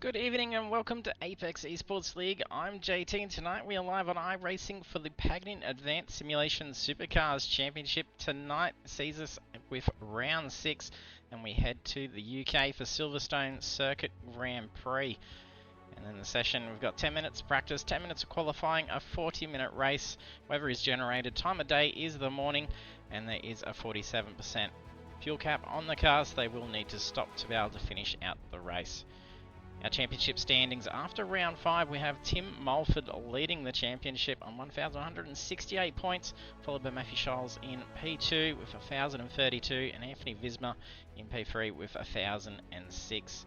Good evening and welcome to Apex Esports League. I'm JT and tonight we are live on iRacing for the Pagnian Advanced Simulation Supercars Championship. Tonight sees us with round 6 and we head to the UK for Silverstone Circuit Grand Prix. And in the session we've got 10 minutes of practice, 10 minutes of qualifying, a 40-minute race. Weather is generated, time of day is the morning, and there is a 47% fuel cap on the cars. They will need to stop to be able to finish out the race. Our championship standings after round 5, we have Tim Mulford leading the championship on 1,168 points, followed by Matthew Scholes in P2 with 1,032 and Anthony Visma in P3 with 1,006.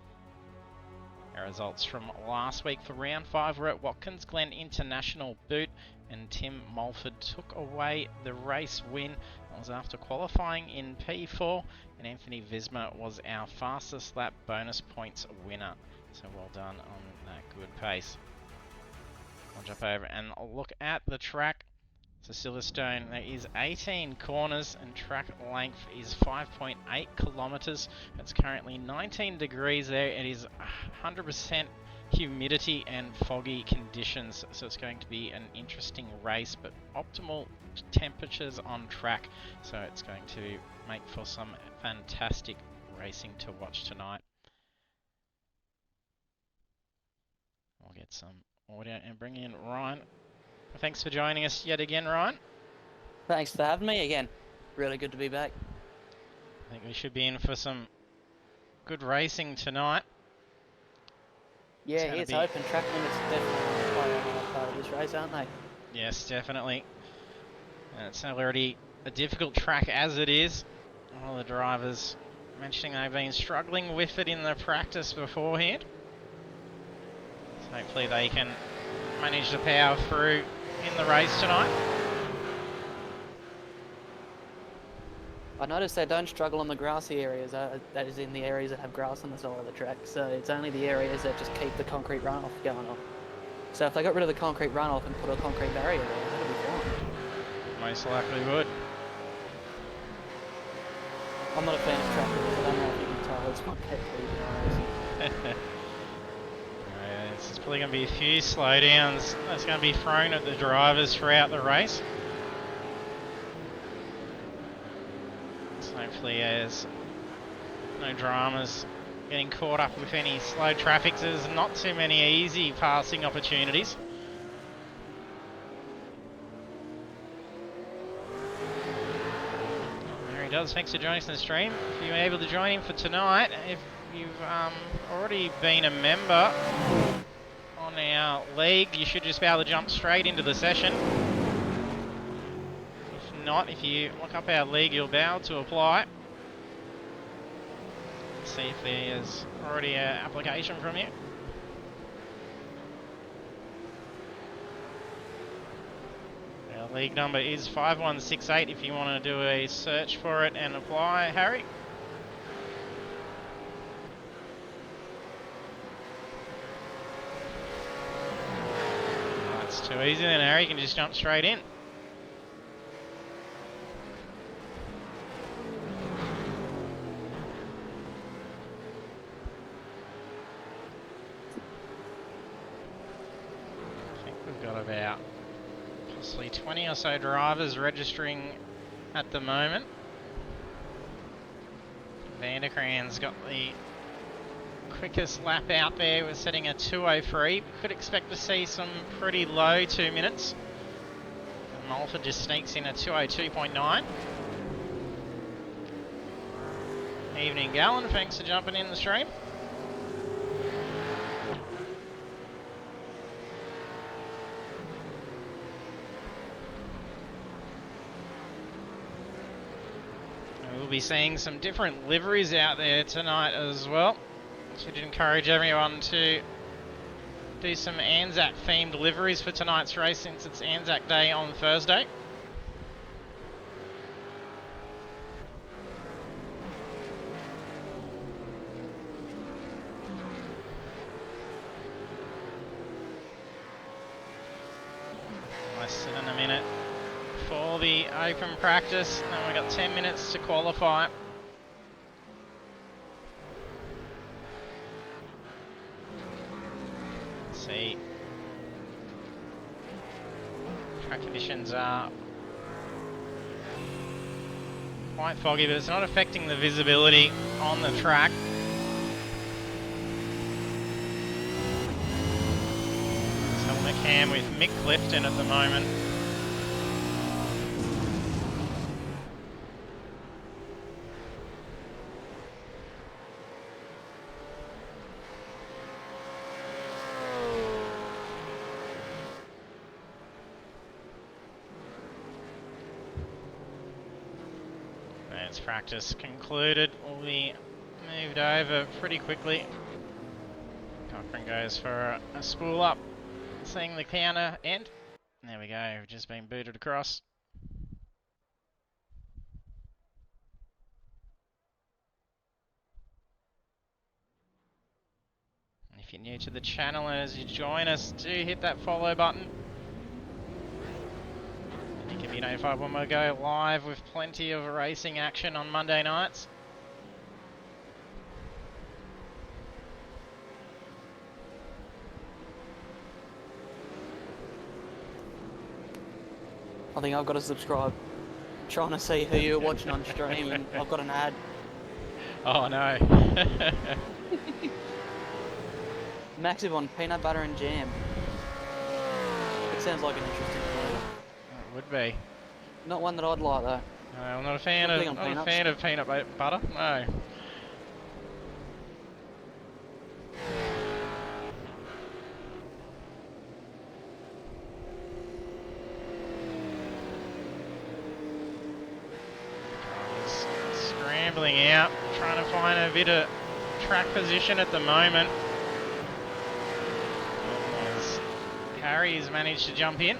Our results from last week for round 5 were at Watkins Glen International Boot, and Tim Mulford took away the race win. That was after qualifying in P4, and Anthony Visma was our fastest lap bonus points winner. So well done on that good pace. I'll jump over and I'll look at the track. So Silverstone, there is 18 corners and track length is 5.8 kilometers. It's currently 19 degrees there. It is 100% humidity and foggy conditions. So it's going to be an interesting race, but optimal temperatures on track. So it's going to make for some fantastic racing to watch tonight. We'll get some audio and bring in Ryan. Thanks for joining us yet again, Ryan. Thanks for having me again. Really good to be back. I think we should be in for some good racing tonight. Yeah, it's open. Track limits are definitely quite a part of this race, aren't they? Yes, definitely. And it's already a difficult track as it is. All the drivers mentioning they've been struggling with it in the practice beforehand. Hopefully they can manage to power through in the race tonight. I noticed they don't struggle on the grassy areas, that is in the areas that have grass on the side of the track, so it's only the areas that just keep the concrete runoff going on. So if they got rid of the concrete runoff and put a concrete barrier there, that'd be fine. Most likely would. I'm not a fan of track rules, I don't know if you can tell, it's my pet peeve in race. There's probably going to be a few slowdowns that's going to be thrown at the drivers throughout the race. So hopefully there's no dramas getting caught up with any slow traffic. There's not too many easy passing opportunities. There he does. Thanks for joining us in the stream. If you're able to join him for tonight, if you've already been a member on our league, you should just be able to jump straight into the session. If not, if you look up our league, you'll be able to apply. See if there's already an application from you. Our league number is 5168 if you want to do a search for it and apply, Harry. Too easy then, Harry. You can just jump straight in. I think we've got about possibly 20 or so drivers registering at the moment. Vanderkran's got the quickest lap out there. We're setting a 2:03. Could expect to see some pretty low 2 minutes. And Mulford just sneaks in a 2:02.9. Evening, Gallon. Thanks for jumping in the stream. And we'll be seeing some different liveries out there tonight as well. So I'd encourage everyone to do some Anzac themed liveries for tonight's race since it's Anzac Day on Thursday. Less than a minute for the open practice, and we've got 10 minutes to qualify. See, track conditions are quite foggy, but it's not affecting the visibility on the track. So McCann with Mick Clifton at the moment. As practice concluded, will be moved over pretty quickly. Cochran goes for a spool up, seeing the counter end. There we go, just been booted across. If you're new to the channel and as you join us, do hit that follow button. You can be notified when we go live with plenty of racing action on Monday nights. I think I've got to subscribe. I'm trying to see who you're watching on stream, and I've got an ad. Oh no. Massive on peanut butter and jam. It sounds like an interesting flavour. It would be. Not one that I'd like though. No, I'm not a fan of peanut butter. No. Scrambling out, trying to find a bit of track position at the moment. As Harry's managed to jump in.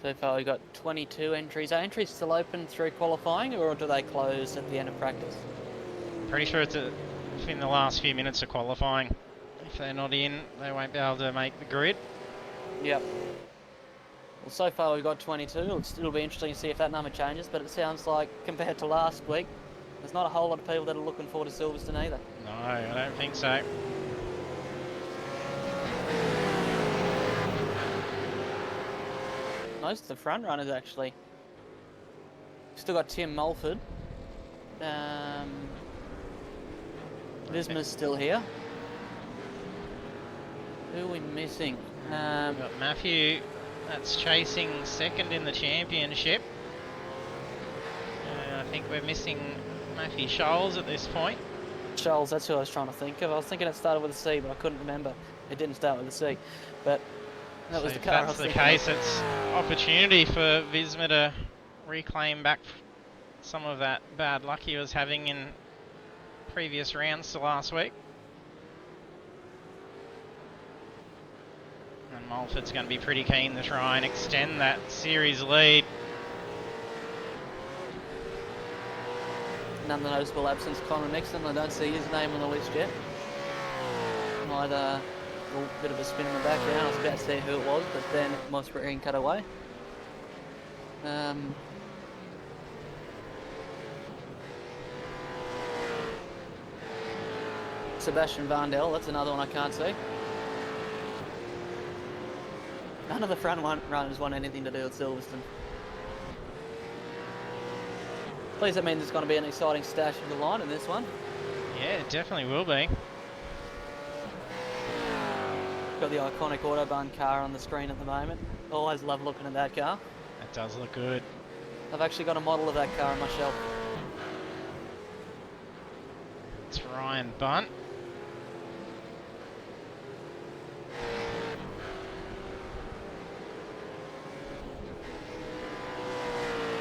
So far we've got 22 entries. Are entries still open through qualifying, or do they close at the end of practice? Pretty sure it's within the last few minutes of qualifying. If they're not in, they won't be able to make the grid. Yep. Well, so far we've got 22. It'll be interesting to see if that number changes, but it sounds like, compared to last week, there's not a whole lot of people that are looking forward to Silverstone either. No, I don't think so. Most of the front runners actually. Still got Tim Mulford. Visma's still here. Who are we missing? We've got Matthew, that's chasing second in the championship. I think we're missing Matthew Scholes at this point. Scholes, that's who I was trying to think of. I was thinking it started with a C, but I couldn't remember. It didn't start with a C. But that was the car I was thinking of. If that's the case, it's opportunity for Visma to reclaim back some of that bad luck he was having in previous rounds to last week. And Mulford's going to be pretty keen to try and extend that series lead. Another noticeable absence, Connor Nixon. I don't see his name on the list yet. Either a bit of a spin in the background. I was about to see who it was, but then my screen cut away. Sebastian Vandel, that's another one I can't see. None of the front runners want anything to do with Silverstone. Please, that means it's going to be an exciting stash of the line in this one. Yeah, it definitely will be. Got the iconic Autobahn car on the screen at the moment. Always love looking at that car. That does look good. I've actually got a model of that car on my shelf. It's Ryan Bunt.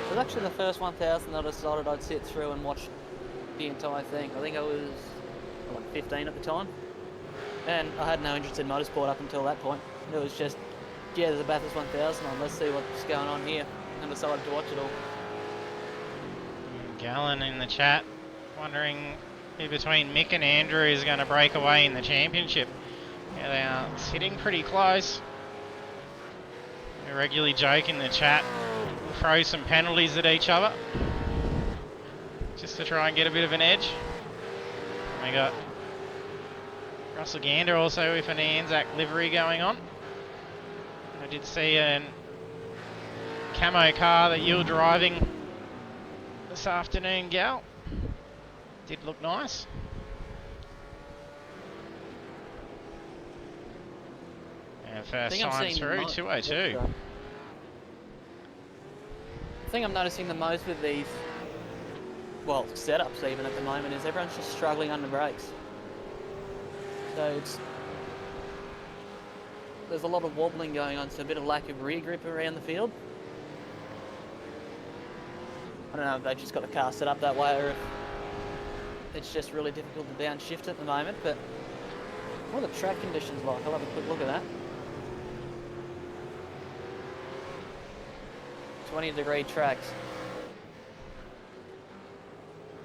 It was actually the first 1000 that I decided I'd sit through and watch the entire thing. I think I was like 15 at the time. And I had no interest in motorsport up until that point. It was just, yeah, there's a Bathurst 1000 on, let's see what's going on here. And decided to watch it all. Gallen in the chat wondering here between Mick and Andrew is going to break away in the championship. Yeah, they are sitting pretty close. They regularly joke in the chat, throw some penalties at each other, just to try and get a bit of an edge. We got Russell Gander also with an Anzac livery going on. I did see a camo car that you were driving this afternoon, Gal. Did look nice. And first time through, 202. The thing I'm noticing the most with these, well, setups even at the moment, is everyone's just struggling under brakes. So there's a lot of wobbling going on, so a bit of lack of rear grip around the field. I don't know if they've just got the car set up that way or if it's just really difficult to downshift at the moment, but what are the track conditions like? I'll have a quick look at that. 20-degree tracks.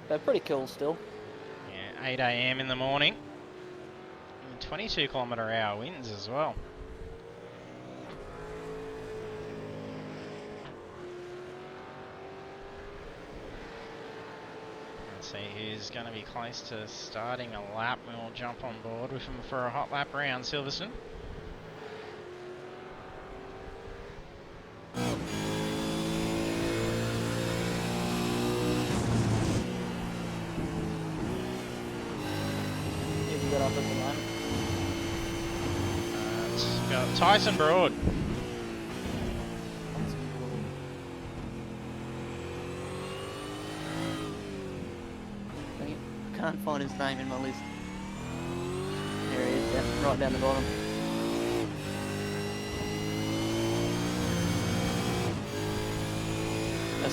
They're pretty cool still. Yeah, 8 AM in the morning. And 22 km/h winds as well. Let's see who's going to be close to starting a lap. We'll jump on board with him for a hot lap around Silverstone. Up at the moment. It's got Tyson Broad. I can't find his name in my list. There he is, right down the bottom.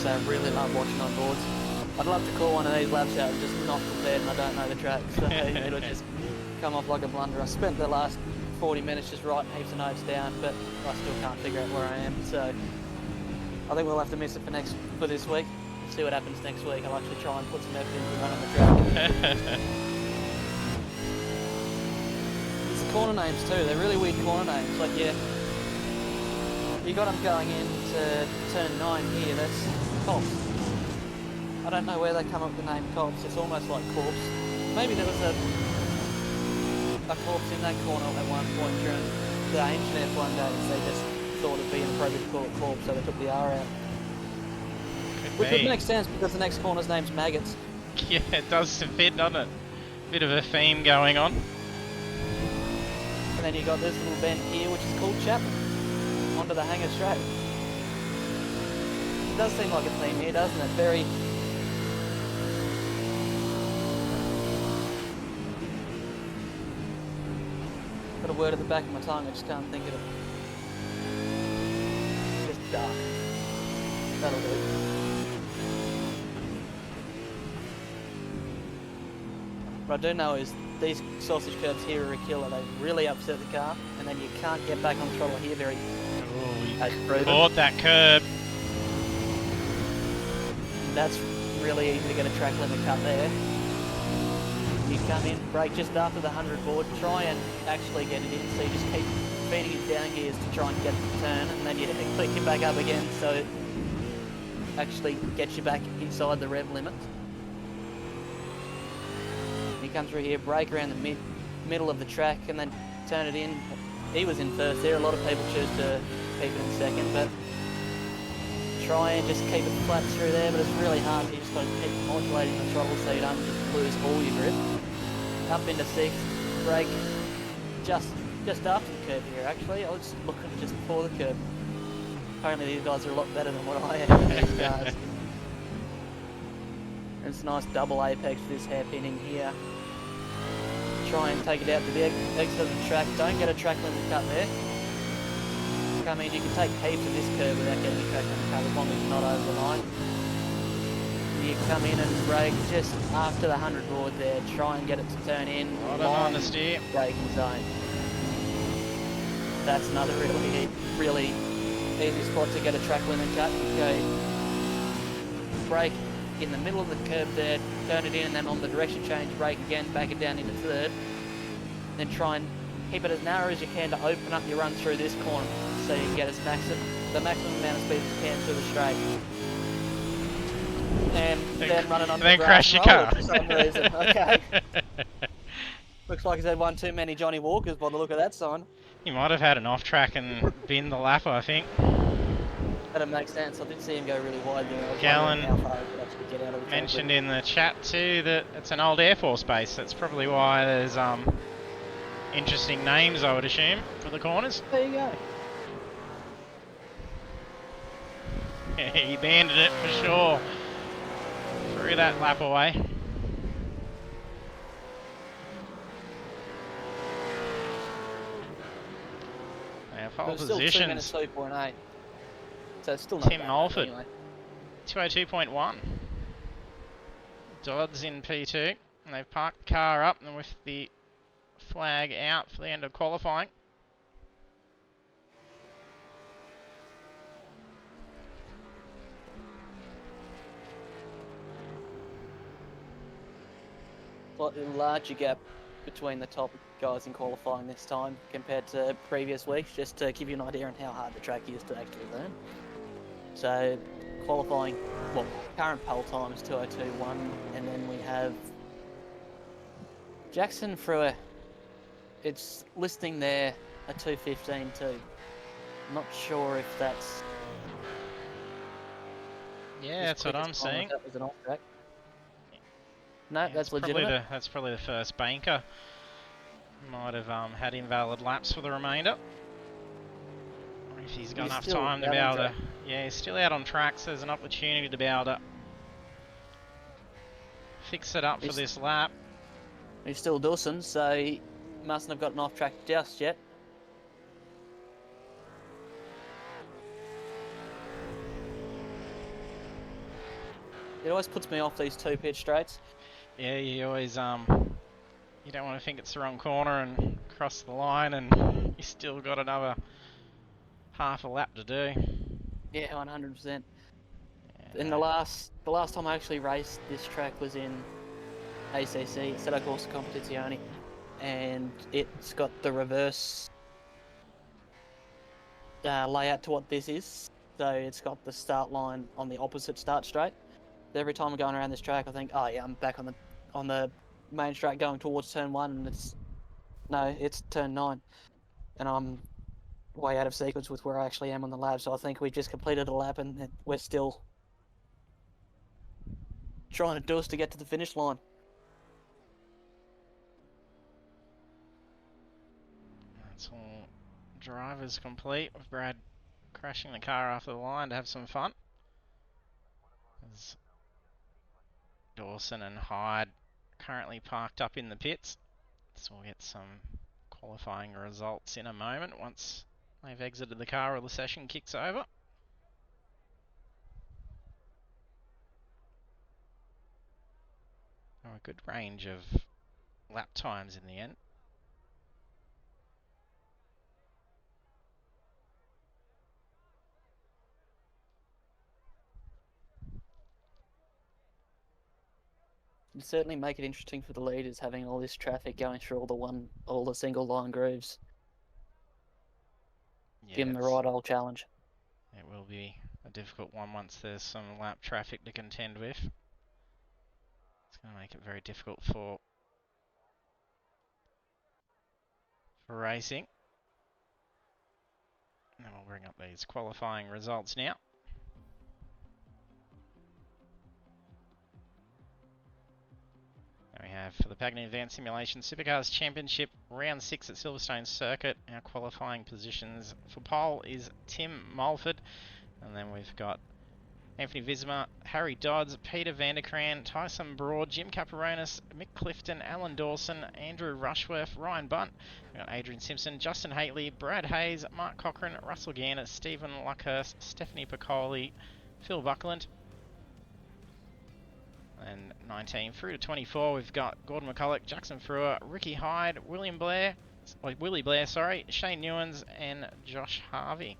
I really love watching on boards. I'd love to call one of these laps out and just not prepared and I don't know the track, so it'll just come off like a blunder. I spent the last 40 minutes just writing heaps of notes down, but I still can't figure out where I am, so I think we'll have to miss it for this week. See what happens next week. I'll actually try and put some effort into running the track. There's the corner names too, they're really weird corner names, like you got them going into turn 9 here, that's Cops. I don't know where they come up with the name Cops, it's almost like Corpse. Maybe there was a corpse in that corner at one point during the ancient F1 days. They just thought it'd be inappropriate to call it Corpse, so they took the R out. Which would make sense because the next corner's name's Maggots. Yeah, it does fit, doesn't it? Bit of a theme going on. And then you got this little bend here, which is called Chapman, onto the hangar straight. It does seem like a theme here, doesn't it? Very. Got a word at the back of my tongue, I just can't think of it. Just dark. That'll do. What I do know is these sausage curbs here are a killer. They really upset the car, and then you can't get back on throttle here very. Oh, caught that curb. That's really easy to get a track limit cut there. You come in, brake just after the 100 board, try and actually get it in, so you just keep feeding it down gears to try and get the turn, and then you click it back up again, so it actually gets you back inside the rev limit. You come through here, brake around the middle of the track, and then turn it in. He was in first there, a lot of people choose to keep it in second, but try and just keep it flat through there, but it's really hard. You just got to keep modulating the throttle so you don't just lose all your grip. Up into sixth, brake just after the curb here actually. I was looking just before the curb. Apparently these guys are a lot better than what I am in these cars. And it's a nice double apex with this hairpin here. Try and take it out to the exit of the track. Don't get a track limit cut there. I mean, you can take heaps of this curve without getting a track limit cut as long as you're not over the line. You come in and brake just after the 100 board there. Try and get it to turn in. Right on the steer. Braking zone. That's another really easy spot to get a track limit cut. Go brake in the middle of the curb there, turn it in, and then on the direction change, brake again, back it down into third. Then try and keep it as narrow as you can to open up your run through this corner, so you can get the maximum amount of speed as you can through the straight. And then run it on the crash your car. For some reason. Okay. Looks like he's had one too many Johnny Walkers by the look of that sign. He might have had an off track and binned the lap, I think. That makes sense. I did see him go really wide there. Gallon how far he could actually get out of the mentioned in the chat too that it's an old Air Force base. That's probably why there's interesting names, I would assume, for the corners. There you go. Yeah, he banded it for sure. Threw that lap away. Now, pole positions. Still 2 minutes 2.8. So it's still not Tim bad, Mulford, anyway. 202.1. Dodds in P2. And they've parked the car up and with the flag out for the end of qualifying. Slightly larger gap between the top guys in qualifying this time compared to previous weeks, just to give you an idea on how hard the track is to actually learn. So qualifying, well, current pole time is 2:02.1, and then we have Jackson Frewer. It's listing there a 2:15.2. Not sure if that's... Yeah, that's what I'm seeing. That was an off track. No, Yeah, that's legitimate. That's probably the first banker. Might have had invalid laps for the remainder. Or if he's got enough time to be able to... Yeah, he's still out on track, so there's an opportunity to be able to fix it up for this lap. He's still Dawson, so he mustn't have gotten off track just yet. It always puts me off these two pitch straights. Yeah, you always you don't want to think it's the wrong corner and cross the line, and you still got another half a lap to do. Yeah, 100%. Yeah. In the last time I actually raced this track was in ACC, Assetto Corsa Competizione, and it's got the reverse layout to what this is. So it's got the start line on the opposite start straight. Every time I'm going around this track, I think, oh yeah, I'm back on the main straight going towards turn 1, and it's turn 9, and I'm way out of sequence with where I actually am on the lap. So I think we just completed a lap, and we're still trying to do us to get to the finish line. That's all drivers complete, with Brad crashing the car after the line to have some fun. There's Dawson and Hyde currently parked up in the pits, so we'll get some qualifying results in a moment once they've exited the car or the session kicks over. Oh, a good range of lap times in the end. It'd certainly make it interesting for the leaders having all this traffic going through all the single line grooves. Yeah, Give them the right old challenge. It will be a difficult one once there's some lap traffic to contend with. It's going to make it very difficult for racing. And we'll bring up these qualifying results now. We have for the Pagnian Advanced Simulation Supercars Championship Round 6 at Silverstone Circuit. Our qualifying positions for pole is Tim Mulford, and then we've got Anthony Visma, Harry Dodds, Peter Vanderkran, Tyson Broad, Jim Caparonis, Mick Clifton, Alan Dawson, Andrew Rushworth, Ryan Bunt, we've got Adrian Simpson, Justin Haitley, Brad Hayes, Mark Cochran, Russell Ganner, Stephen Luckhurst, Stephanie Piccoli, Phil Buckland. And 19 through to 24, we've got Gordon McCulloch, Jackson Frewer, Ricky Hyde, Willie Blair, Shane Newens, and Josh Harvey.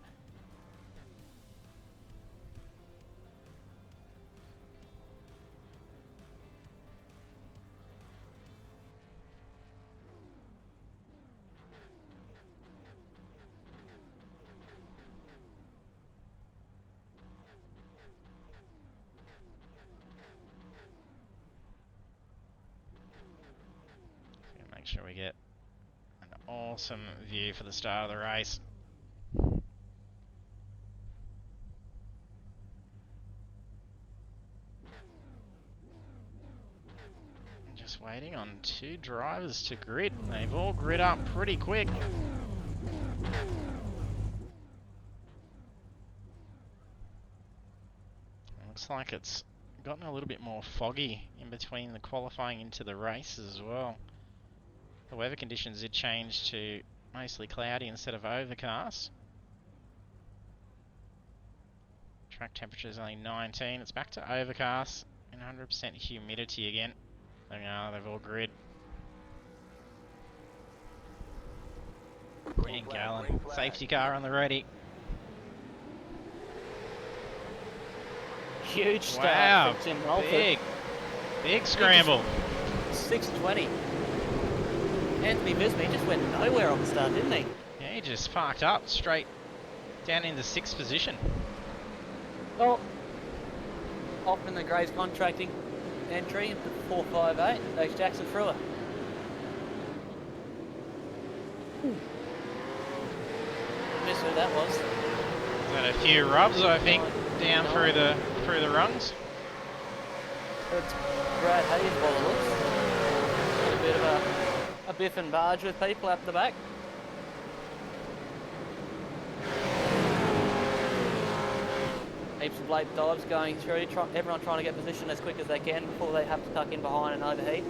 make sure we get an awesome view for the start of the race. Just waiting on 2 drivers to grid. They've all grid up pretty quick. Looks like it's gotten a little bit more foggy in between the qualifying into the race as well. The weather conditions did change to mostly cloudy instead of overcast. Track temperature is only 19. It's back to overcast and 100% humidity again. There we are, they've all grid. And Gallon, safety car on the ready. Huge start. Wow, for Tim Walford. big scramble. 6:20. Anthony Bisbee just went nowhere on the start, didn't he? Yeah, he just parked up straight down in the 6th position. Oh, off in the Graves contracting entry into 458. Thanks, Jackson Frewer. Miss who that was. Got a few rubs, I think, down through the rungs. It's Brad Hayes by the looks. Got a bit of a biff and barge with people up the back. Heaps of late dives going through, everyone trying to get position as quick as they can before they have to tuck in behind and overheat.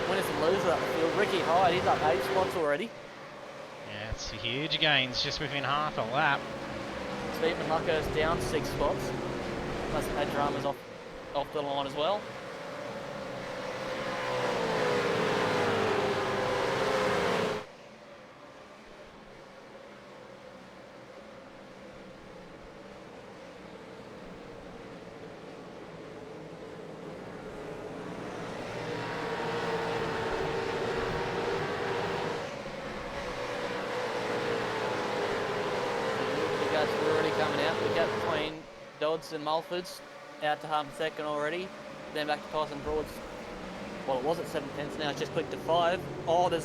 Winners and losers up the field. Ricky Hyde, he's up 8 spots already. Yeah, it's huge gains just within half a lap. Stephen Luckhurst down 6 spots. Must have had dramas off the line as well. We're already coming out. We've got between Dodds and Mulfords out to half a second already. Then back to Tyson Broad's. Well, it was at 7 tenths, now it's just clicked to 5. Oh, there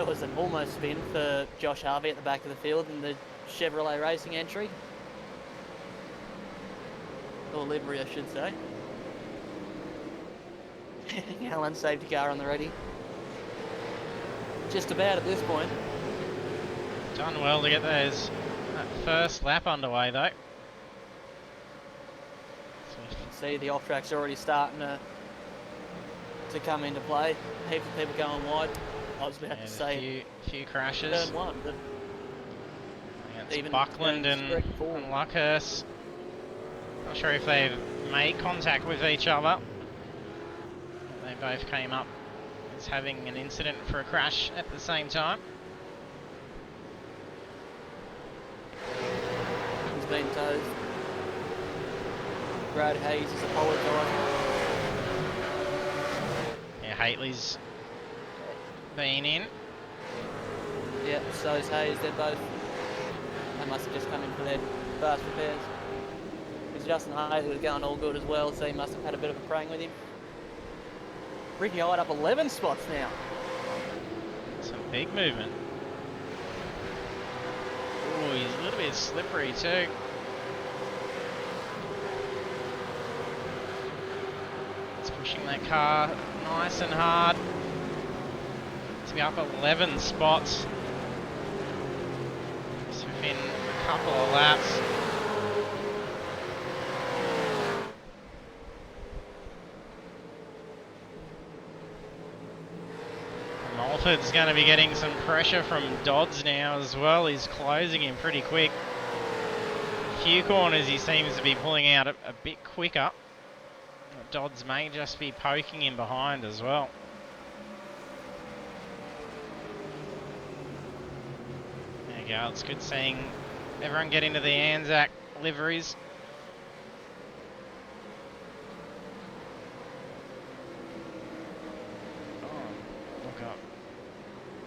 was an almost spin for Josh Harvey at the back of the field in the Chevrolet Racing entry. Or livery, I should say. Alan safety car on the ready. Just about at this point. Done well to get that first lap underway though. You can see the off track's already starting to come into play. Heaps of people going wide. I was about to say a few crashes. Turn 1, but against Buckland and Luckhurst. Not sure if they've made contact with each other. They both came up as having an incident for a crash at the same time. He's been towed. Brad Hayes is apologising. Yeah, Haley's been in. Yeah, so is Hayes. They must have just come in for their fast repairs. Because Justin Haley was going all good as well, so he must have had a bit of a praying with him. Ricky Hyde up 11 spots now. Some big movement. Oh, he's a little bit slippery too. It's pushing that car nice and hard. To be up 11 spots. Just within a couple of laps. Mulford's going to be getting some pressure from Dodds now as well. He's closing him pretty quick. A few corners he seems to be pulling out a bit quicker. Dodds may just be poking him behind as well. There you go, it's good seeing everyone get into the Anzac liveries.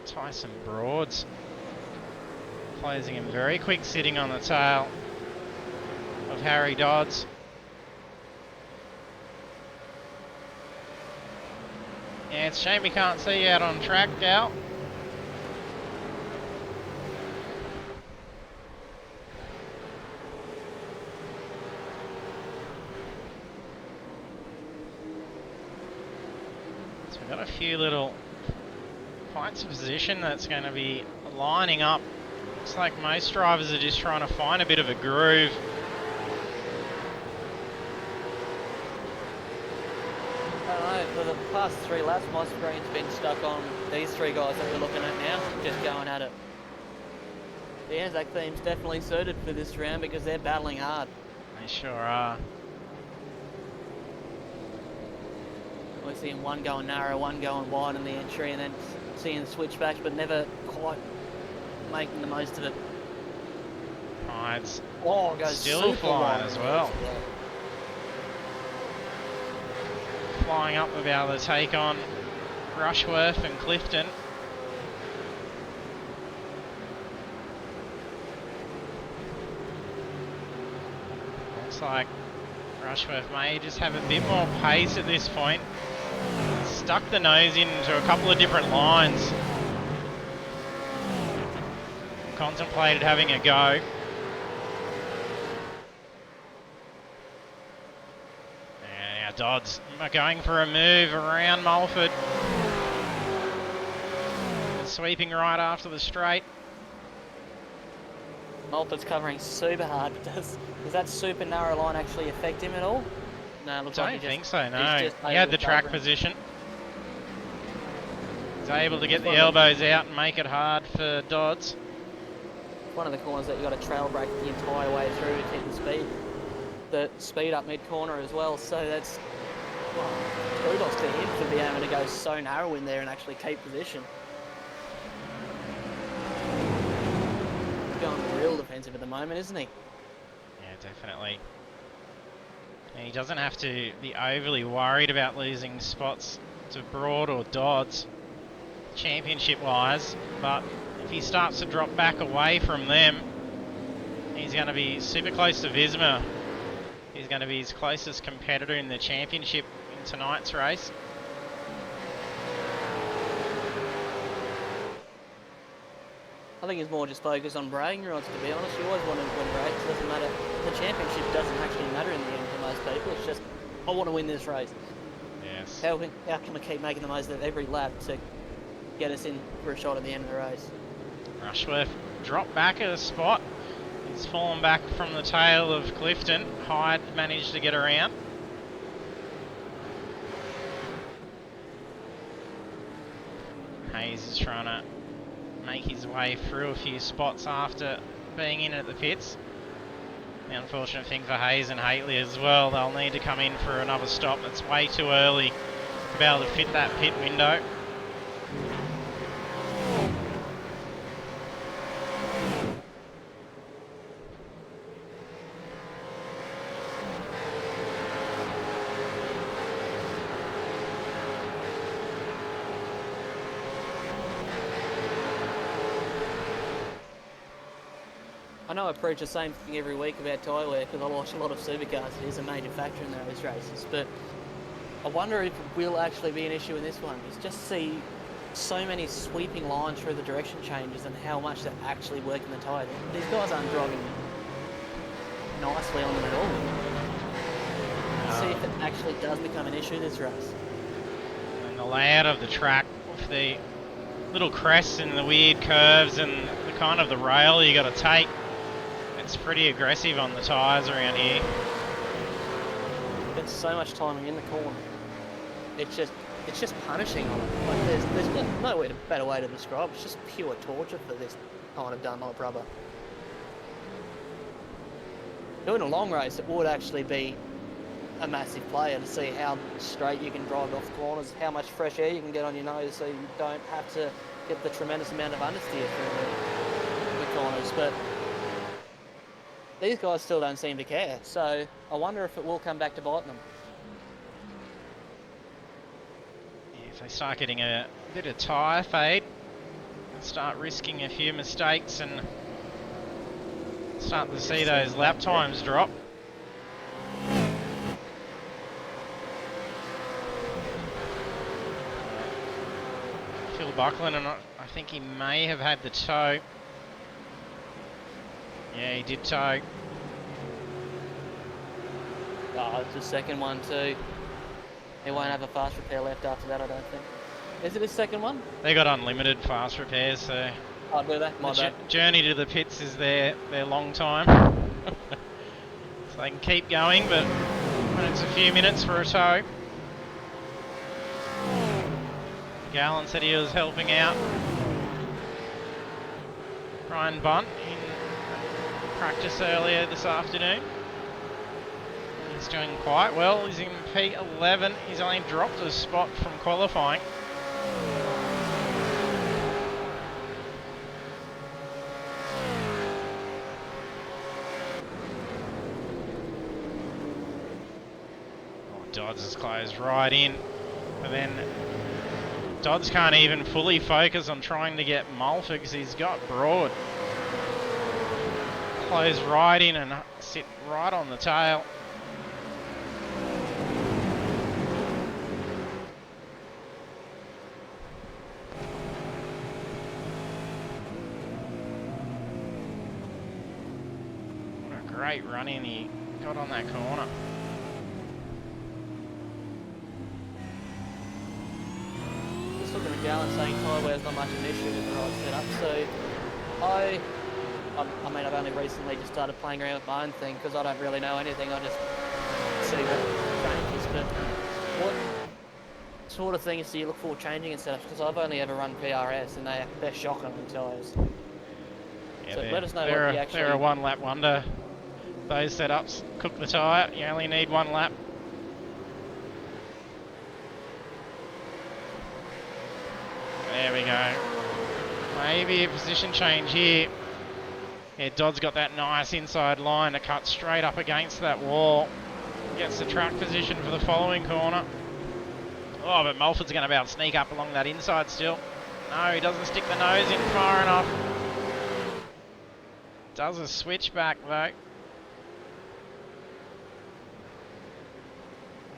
Tyson Broads closing him very quick, sitting on the tail of Harry Dodds. Yeah, it's a shame we can't see you out on track, Gal. So we've got a few little points of position that's going to be lining up. Looks like most drivers are just trying to find a bit of a groove. I don't know, for the past 3 laps, my screen's been stuck on these 3 guys that we're looking at now, just going at it. The Anzac team's definitely suited for this round because they're battling hard. They sure are. We're seeing one going narrow, one going wide in the entry, and then seeing switchbacks, but never quite making the most of it. Hyde's Goes still flying as well. Flying up to be able to take on Rushworth and Clifton. Looks like Rushworth may just have a bit more pace at this point. Stuck the nose into a couple of different lines. Contemplated having a go. And now Dodds going for a move around Mulford. Sweeping right after the straight. Mulford's covering super hard, but does that super narrow line actually affect him at all? No, it looks like I don't think so, no. He had the track position. He's able to get the elbows out and make it hard for Dodds. One of the corners that you got to trail brake the entire way through to keep the speed up mid corner as well. So that's kudos to him for being able to go so narrow in there and actually keep position. Going real defensive at the moment, isn't he? Yeah, definitely. And he doesn't have to be overly worried about losing spots to Broad or Dodds, championship-wise, but if he starts to drop back away from them, he's going to be super close to Visma. He's going to be his closest competitor in the championship in tonight's race. I think he's more just focused on bragging rights, to be honest. You always want to win races, it doesn't matter. The championship doesn't actually matter in the end for most people. It's just, I want to win this race. Yes. How can we keep making the most of every lap to get us in for a shot at the end of the race? Rushworth dropped back at a spot. He's fallen back from the tail of Clifton. Hyde managed to get around. Hayes is trying to make his way through a few spots after being in at the pits. The unfortunate thing for Hayes and Haitley as well, they'll need to come in for another stop. It's way too early to be able to fit that pit window. I know I preach the same thing every week about tyre wear because I watch a lot of Supercars. It is a major factor in those races, but I wonder if it will actually be an issue in this one. You just see so many sweeping lines through the direction changes and how much they're actually working the tyre. These guys aren't driving nicely on them at all. See if it actually does become an issue this race. And the layout of the track with the little crests and the weird curves and the kind of the rail you got to take. It's pretty aggressive on the tyres around here. It's so much timing in the corner. It's just punishing on it. Like there's no better way to describe it. It's just pure torture for this kind of Dunlop rubber. Doing a long race, it would actually be a massive player to see how straight you can drive off corners, how much fresh air you can get on your nose so you don't have to get the tremendous amount of understeer through the corners. But these guys still don't seem to care, so I wonder if it will come back to bite them. Yeah, if they start getting a bit of tyre fade, start risking a few mistakes and start to see those lap times drop. buckling, and I think he may have had the toe. Yeah, he did toe. Oh, it's the second one too. He won't have a fast repair left after that, I don't think. Is it his second one? They got unlimited fast repairs, so... Oh, do they? My bad. Journey to the pits is their long time. So they can keep going, but when it's a few minutes for a tow. Gallen said he was helping out Ryan Bunt in practice earlier this afternoon. He's doing quite well. He's in P11. He's only dropped a spot from qualifying. Dodds is closed right in, and then Dodds can't even fully focus on trying to get Mulford because he's got Broad. Close right in and sit right on the tail. What a great run in he got on that corner. Looking at Gallen saying tyre wear's not much of an issue with the right setup, so I mean I've only recently just started playing around with my own thing because I don't really know anything, I just see what changes, but what sort of things do you look for changing and setups? Because I've only ever run PRS and they're shocking on tyres. Yeah, so let us know what you actually... They're a one lap wonder. Those setups, cook the tyre, you only need one lap. There we go. Maybe a position change here. Yeah, Dodd's got that nice inside line to cut straight up against that wall. Gets the track position for the following corner. Oh, but Mulford's going to be able to sneak up along that inside still. No, he doesn't stick the nose in far enough. Does a switchback though.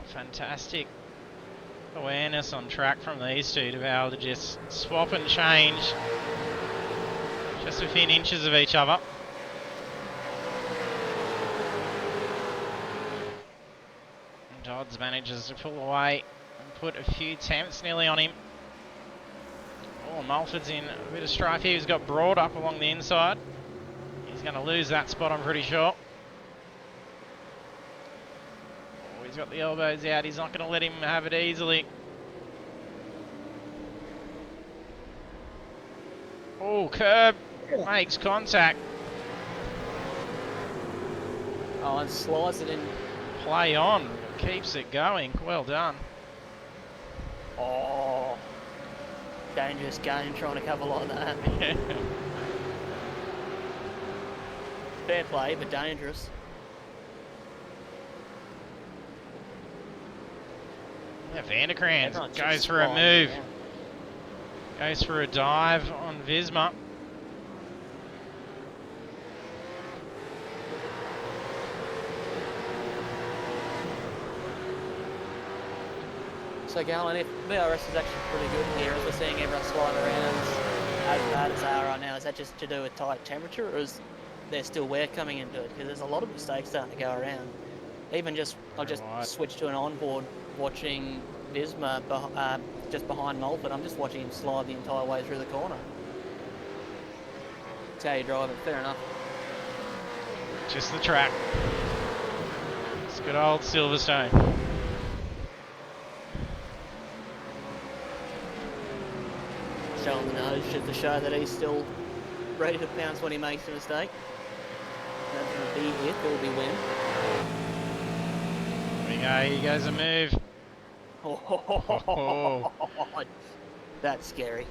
Fantastic awareness on track from these two to be able to just swap and change just within inches of each other. And Dodds manages to pull away and put a few temps nearly on him. Oh, Mulford's in a bit of strife here. He's got Broad up along the inside. He's going to lose that spot, I'm pretty sure. He's got the elbows out. He's not going to let him have it easily. Oh, curb makes contact. Oh, and slides it in. Play on. Keeps it going. Well done. Oh, dangerous game trying to cover like that. Fair play, but dangerous. Yeah, Vanderkrans goes for a move. Yeah. Goes for a dive on Visma. So Gallen, if VRS is actually pretty good here, as we're seeing everyone slide around as bad as they are right now, is that just to do with tight temperature, or is there still wear coming into it? Because there's a lot of mistakes starting to go around. Even just, I'll just switch to an onboard watching Visma just behind Mulford. I'm just watching him slide the entire way through the corner. That's how you drive it, fair enough. Just the track. It's good old Silverstone. Showing the nose just to show that he's still ready to pounce when he makes a mistake. That will be it, it will be win. There we go, here goes a move. Oh. That's scary.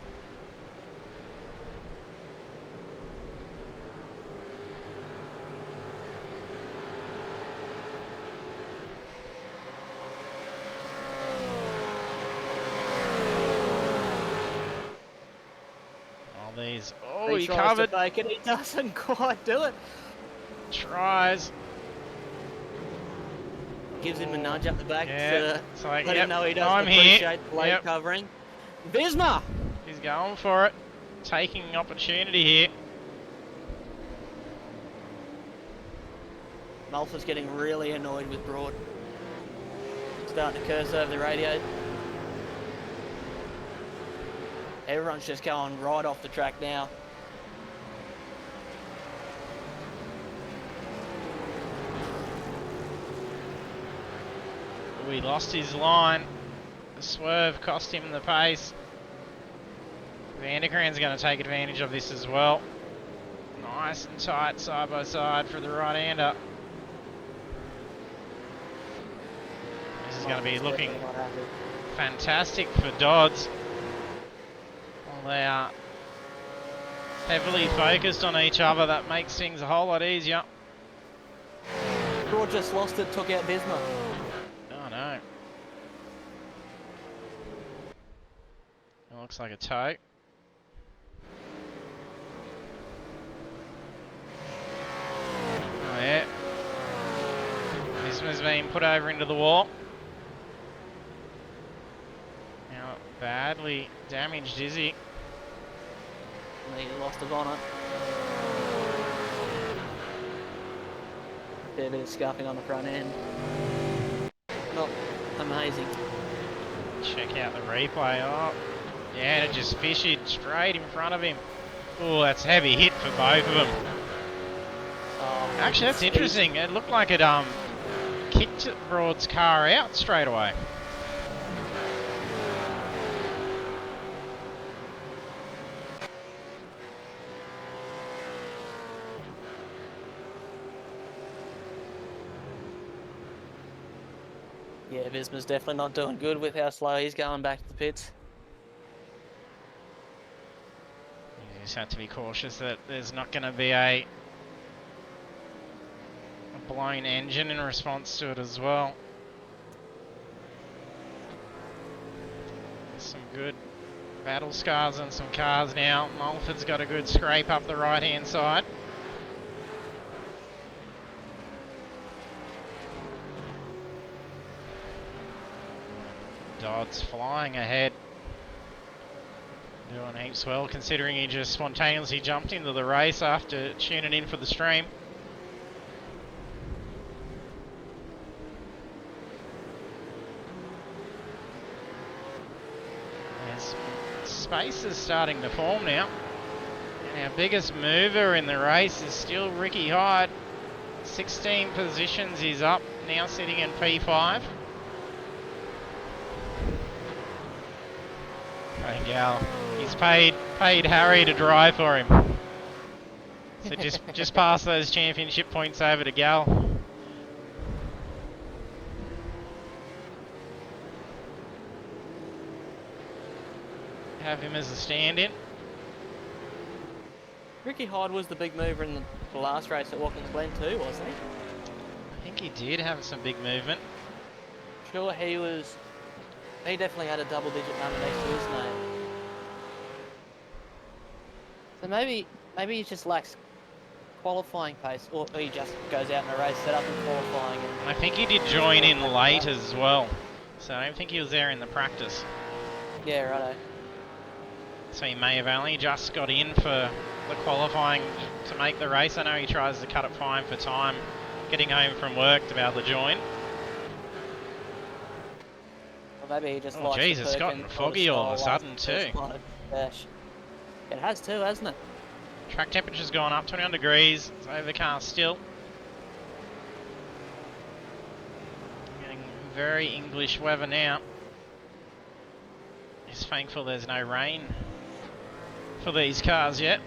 Oh, these. Oh, he tries covered. to fake it, he doesn't quite do it. Tries. Gives him a nudge up the back Yeah, to it's like, let him know he doesn't I'm appreciate here. the late covering. Visma! He's going for it. Taking an opportunity here. Malfa's getting really annoyed with Broad. Starting to curse over the radio. Everyone's just going right off the track now. Oh, he lost his line. The swerve cost him the pace. Vanderkran's going to take advantage of this as well. Nice and tight side by side for the right-hander. This is going to be looking fantastic for Dodds. Well, they are heavily focused on each other. That makes things a whole lot easier. Broad just lost it, took out Bismarck. Oh no. It looks like a toe. Oh yeah. This one's been put over into the wall. Now badly damaged is he? He lost a bonnet. Fair bit of scuffing on the front end. Not amazing. Check out the replay. Oh, yeah, it just fished straight in front of him. Oh, that's a heavy hit for both of them. Oh, actually, that's interesting. It looked like it kicked Broad's car out straight away. Yeah, Visma's definitely not doing good with how slow he's going back to the pits. You just have to be cautious that there's not going to be a blown engine in response to it as well. Some good battle scars on some cars now. Mulford's got a good scrape up the right-hand side. Dodds flying ahead. Doing heaps well considering he just spontaneously jumped into the race after tuning in for the stream. There's space is starting to form now. And our biggest mover in the race is still Ricky Hyde. 16 positions he's up, now sitting in P5. Gal, he's paid Harry to drive for him. So just pass those championship points over to Gal. Have him as a stand-in. Ricky Hyde was the big mover in the last race at Watkins Glen too, wasn't he? I think he did have some big movement. Sure, he definitely had a double-digit number next to his name. So maybe he just lacks qualifying pace, or he just goes out in a race set up in qualifying. And I think he did join in late as well, so I don't think he was there in the practice. Yeah, righto. So he may have only just got in for the qualifying to make the race. I know he tries to cut it fine for time, getting home from work to be able to join. Or maybe he just Oh jeez, it's gotten foggy all of a sudden too. It has too, hasn't it? Track temperature's gone up 21 degrees. It's overcast still. Getting very English weather now. Just thankful there's no rain for these cars yet.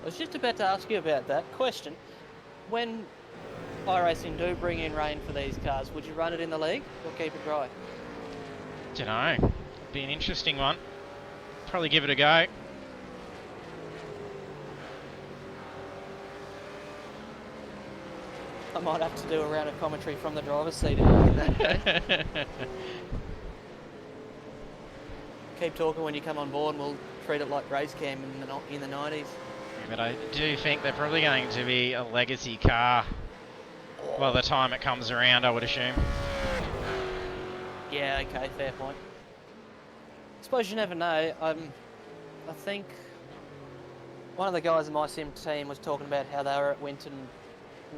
I was just about to ask you about that question. When iRacing do bring in rain for these cars, would you run it in the league or keep it dry? Dunno. Be an interesting one. Probably give it a go. I might have to do a round of commentary from the driver's seat in that case. Keep talking when you come on board and we'll treat it like race cam in the 90s. Yeah, but I do think they're probably going to be a legacy car by the time it comes around, I would assume. Yeah, okay, fair point. Suppose you never know. I think one of the guys in my sim team was talking about how they were at Winton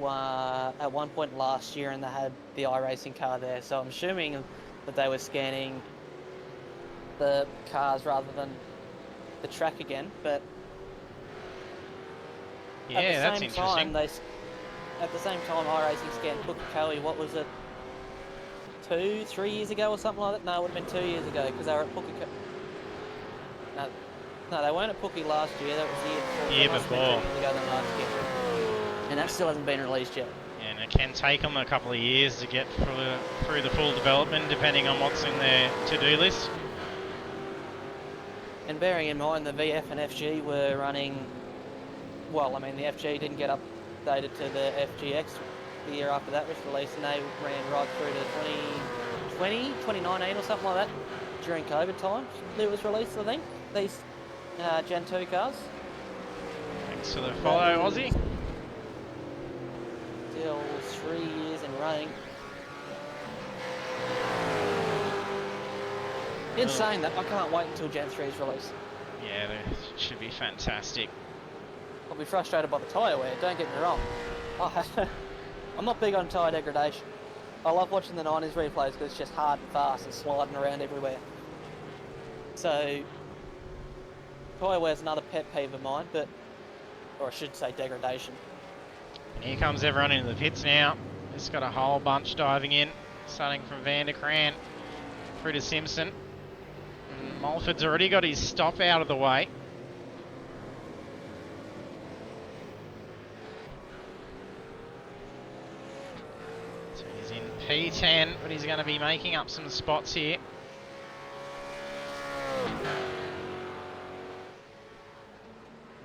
at one point last year and they had the iRacing car there. So I'm assuming that they were scanning the cars rather than the track again. But Yeah, at the that's same interesting. time, at the same time, iRacing scanned Pukekohe. What was it? 2-3 years ago or something like that? No, it would have been 2 years ago because they were at Pukekohe. No, they weren't at Pookie last year. That was the year before. Year It must have been 2 before. years ago than last year. And that still hasn't been released yet. And it can take them a couple of years to get through the full development, depending on what's in their to-do list. And bearing in mind the VF and FG were running, well, I mean, the FG didn't get updated to the FGX the year after that was released, and they ran right through to 2020, 2019 or something like that during COVID times. It was released, I think, these Gen 2 cars. Thanks for the follow, Aussie. Still 3 years in running. In saying that, I can't wait until Gen 3 is released. Yeah, they should be fantastic. I'll be frustrated by the tyre wear, don't get me wrong. I'm not big on tyre degradation. I love watching the 90s replays because it's just hard and fast and sliding around everywhere. So, tyre wear is another pet peeve of mine, or I should say degradation. And here comes everyone into the pits now. Just got a whole bunch diving in, starting from Van der Kraan through to Simpson. And Mulford's already got his stop out of the way. So he's in P10, but he's going to be making up some spots here.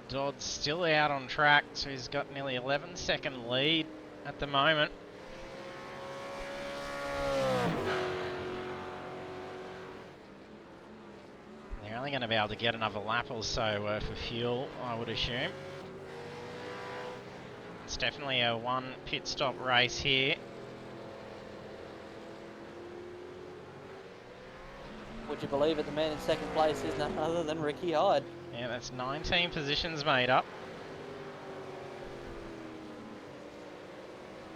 Dodd's still out on track, so he's got nearly 11-second lead at the moment. They're only going to be able to get another lap or so worth of fuel, I would assume. It's definitely a one pit stop race here. Would you believe it, the man in second place is none other than Ricky Hyde. Yeah, that's 19 positions made up.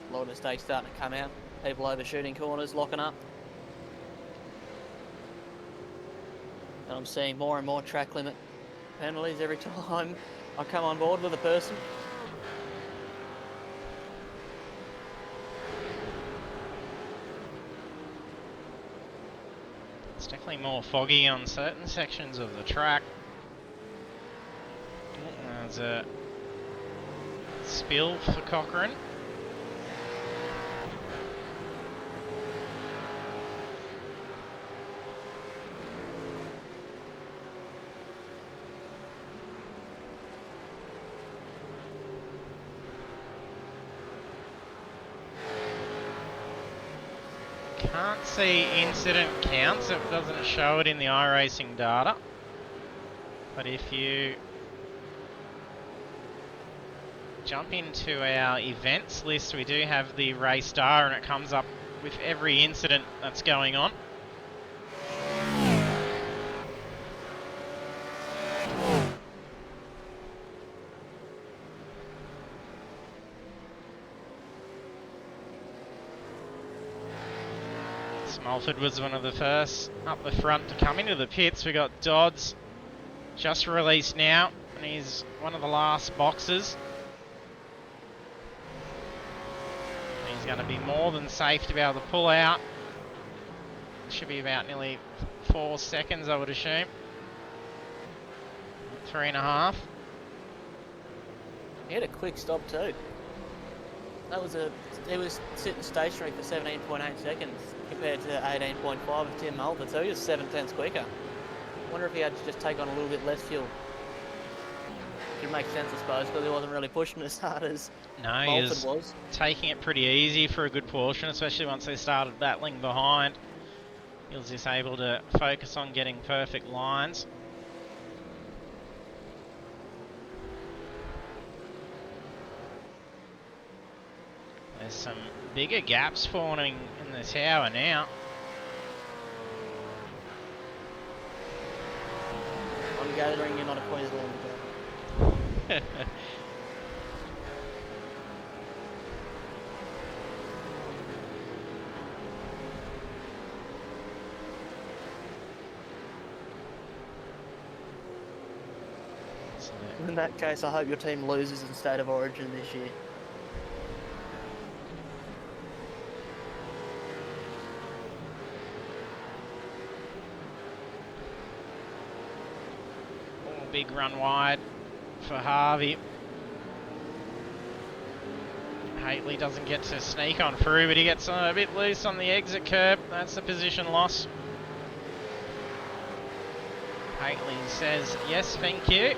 A lot of mistakes starting to come out. People overshooting corners, locking up. And I'm seeing more and more track limit penalties every time I come on board with a person. It's definitely more foggy on certain sections of the track. There's a spill for Cochrane. Can't see incident counts, it doesn't show it in the iRacing data. But if you jump into our events list, we do have the race star and it comes up with every incident that's going on. Smolford was one of the first up the front to come into the pits. We got Dodds just released now, and he's one of the last boxes. He's going to be more than safe to be able to pull out. Should be about nearly 4 seconds, I would assume. 3.5. He had a quick stop too. He was sitting stationary for 17.8 seconds compared to 18.5 of Tim Mulford, so he was 7/10 quicker. Wonder if he had to just take on a little bit less fuel. It makes sense, I suppose, because he wasn't really pushing as hard as Mulford was. Taking it pretty easy for a good portion, especially once they started battling behind. He was just able to focus on getting perfect lines. There's some bigger gaps forming in the tower now. On gathering, you're not a Queenslander girl. In that case, I hope your team loses in State of Origin this year. Oh, big run wide for Harvey. Haitley doesn't get to sneak on through, but he gets a bit loose on the exit curb. That's the position loss. Haitley says, yes, thank you.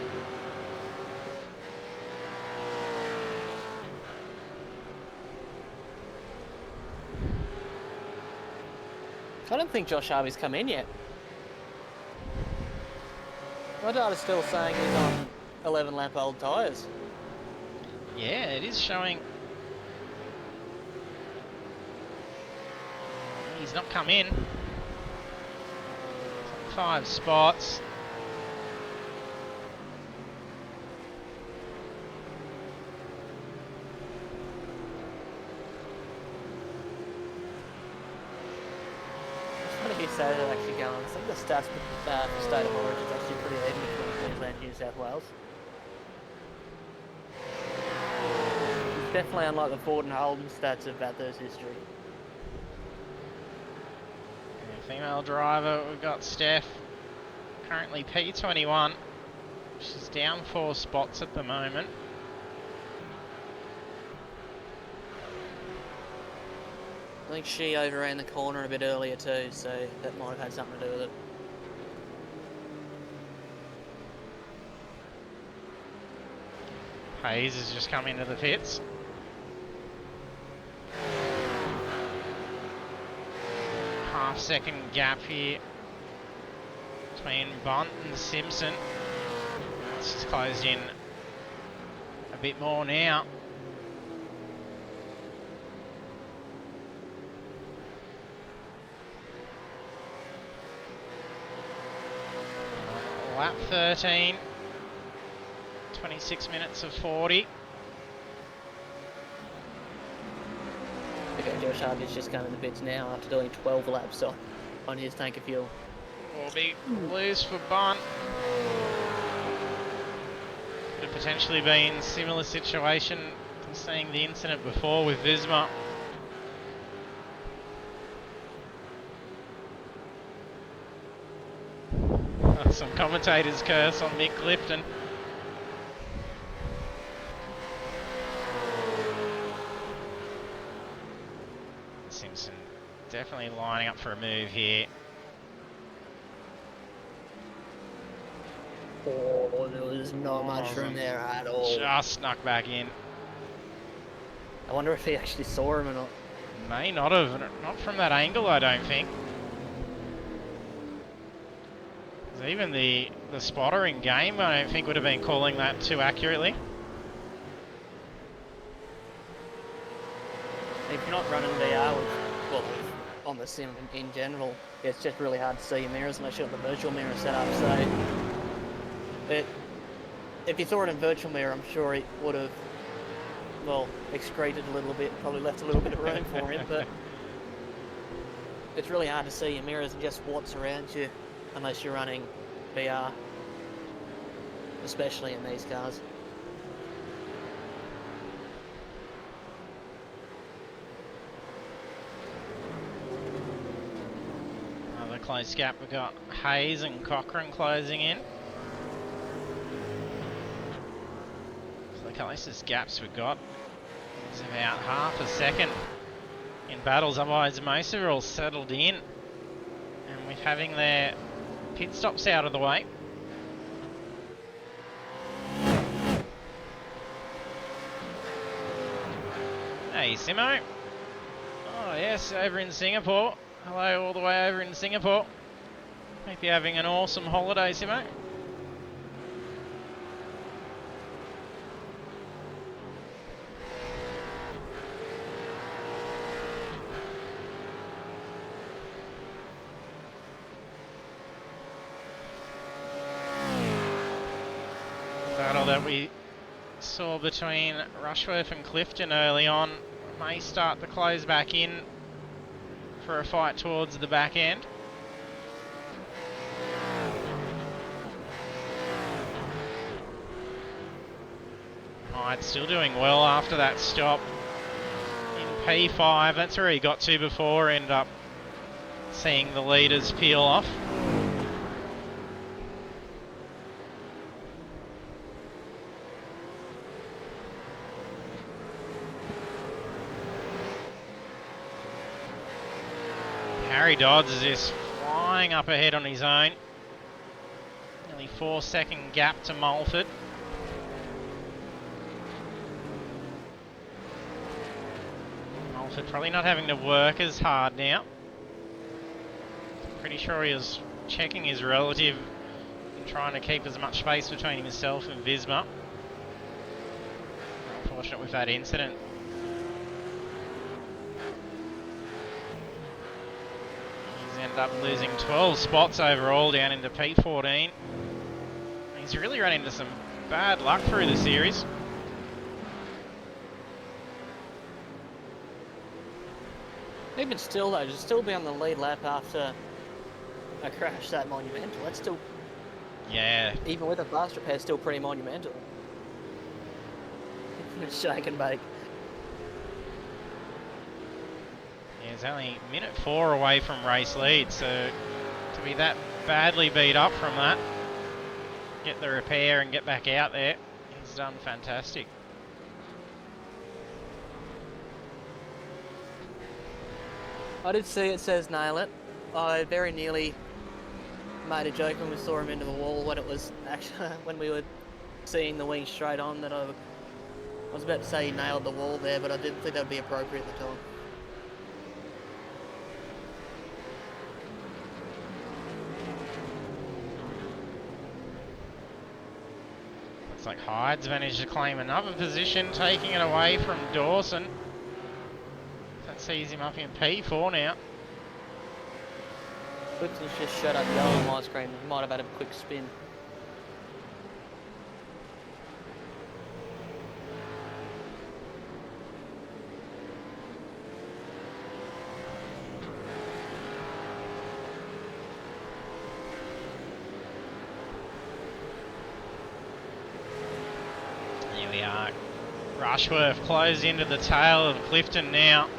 I don't think Josh Harvey's come in yet. My data's still saying he's on 11 lap old tyres. Yeah, it is showing. He's not come in. 5 spots. You say that actually going. I think the stats for State of Origin is actually pretty even between Queensland and New South Wales. It's definitely unlike the Ford and Holden stats of Bathurst history. Female driver, we've got Steph, currently P21. She's down 4 spots at the moment. I think she overran the corner a bit earlier too, so that might have had something to do with it. Hayes has just come into the pits. Half-second gap here between Bunt and Simpson. It's just closed in a bit more now. Lap 13, 26 minutes of 40. Okay, Josh Harvey's just coming in the pits now after doing 12 laps on his tank of fuel. Will be loose for Bunt. Could have potentially been a similar situation to seeing the incident before with Visma. Some commentators curse on Mick Clifton. Simpson definitely lining up for a move here. Oh, there was not much room there at all. Just snuck back in. I wonder if he actually saw him or not. May not have, not from that angle, I don't think. Even the spotter in game, I don't think would have been calling that too accurately. If you're not running VR, well, on the sim in general, it's just really hard to see your mirrors unless you've got the virtual mirror set up. So, if you saw it in virtual mirror, I'm sure it would have, well, excreted a little bit, probably left a little bit of room for him, but it's really hard to see your mirrors and just what's around you unless you're running VR, especially in these cars. Another close gap, we've got Hayes and Cochrane closing in. So the closest gaps we've got is about half a second in battles, otherwise most of it are all settled in. And with having their pit stops out of the way. Hey, Simo. Oh, yes, over in Singapore. Hello, all the way over in Singapore. Hope you're having an awesome holiday, Simo. that we saw between Rushworth and Clifton early on may start to close back in for a fight towards the back end. Hyde still doing well after that stop in P5. That's where he got to before, ended up seeing the leaders peel off. Harry Dodds is just flying up ahead on his own. Nearly 4-second gap to Mulford. Mulford probably not having to work as hard now. Pretty sure he was checking his relative and trying to keep as much space between himself and Visma. Unfortunate with that incident. Ended up losing 12 spots overall down into P14. He's really run into some bad luck through the series. Even still though, to still be on the lead lap after a crash that monumental, that's still... Yeah. Even with a fast repair, still pretty monumental. Shake and bake. He's only minute 4 away from race lead, so to be that badly beat up from that, get the repair and get back out there, he's done fantastic. I did see it says nail it. I very nearly made a joke when we saw him into the wall when it was actually when we were seeing the wing straight on that I was about to say he nailed the wall there, but I didn't think that would be appropriate at the time. Looks like Hyde's managed to claim another position, taking it away from Dawson. That sees him up in P4 now. Clifton's just shut up yellow on my screen. Might have had a quick spin. Here we are. Rushworth closed into the tail of Clifton now.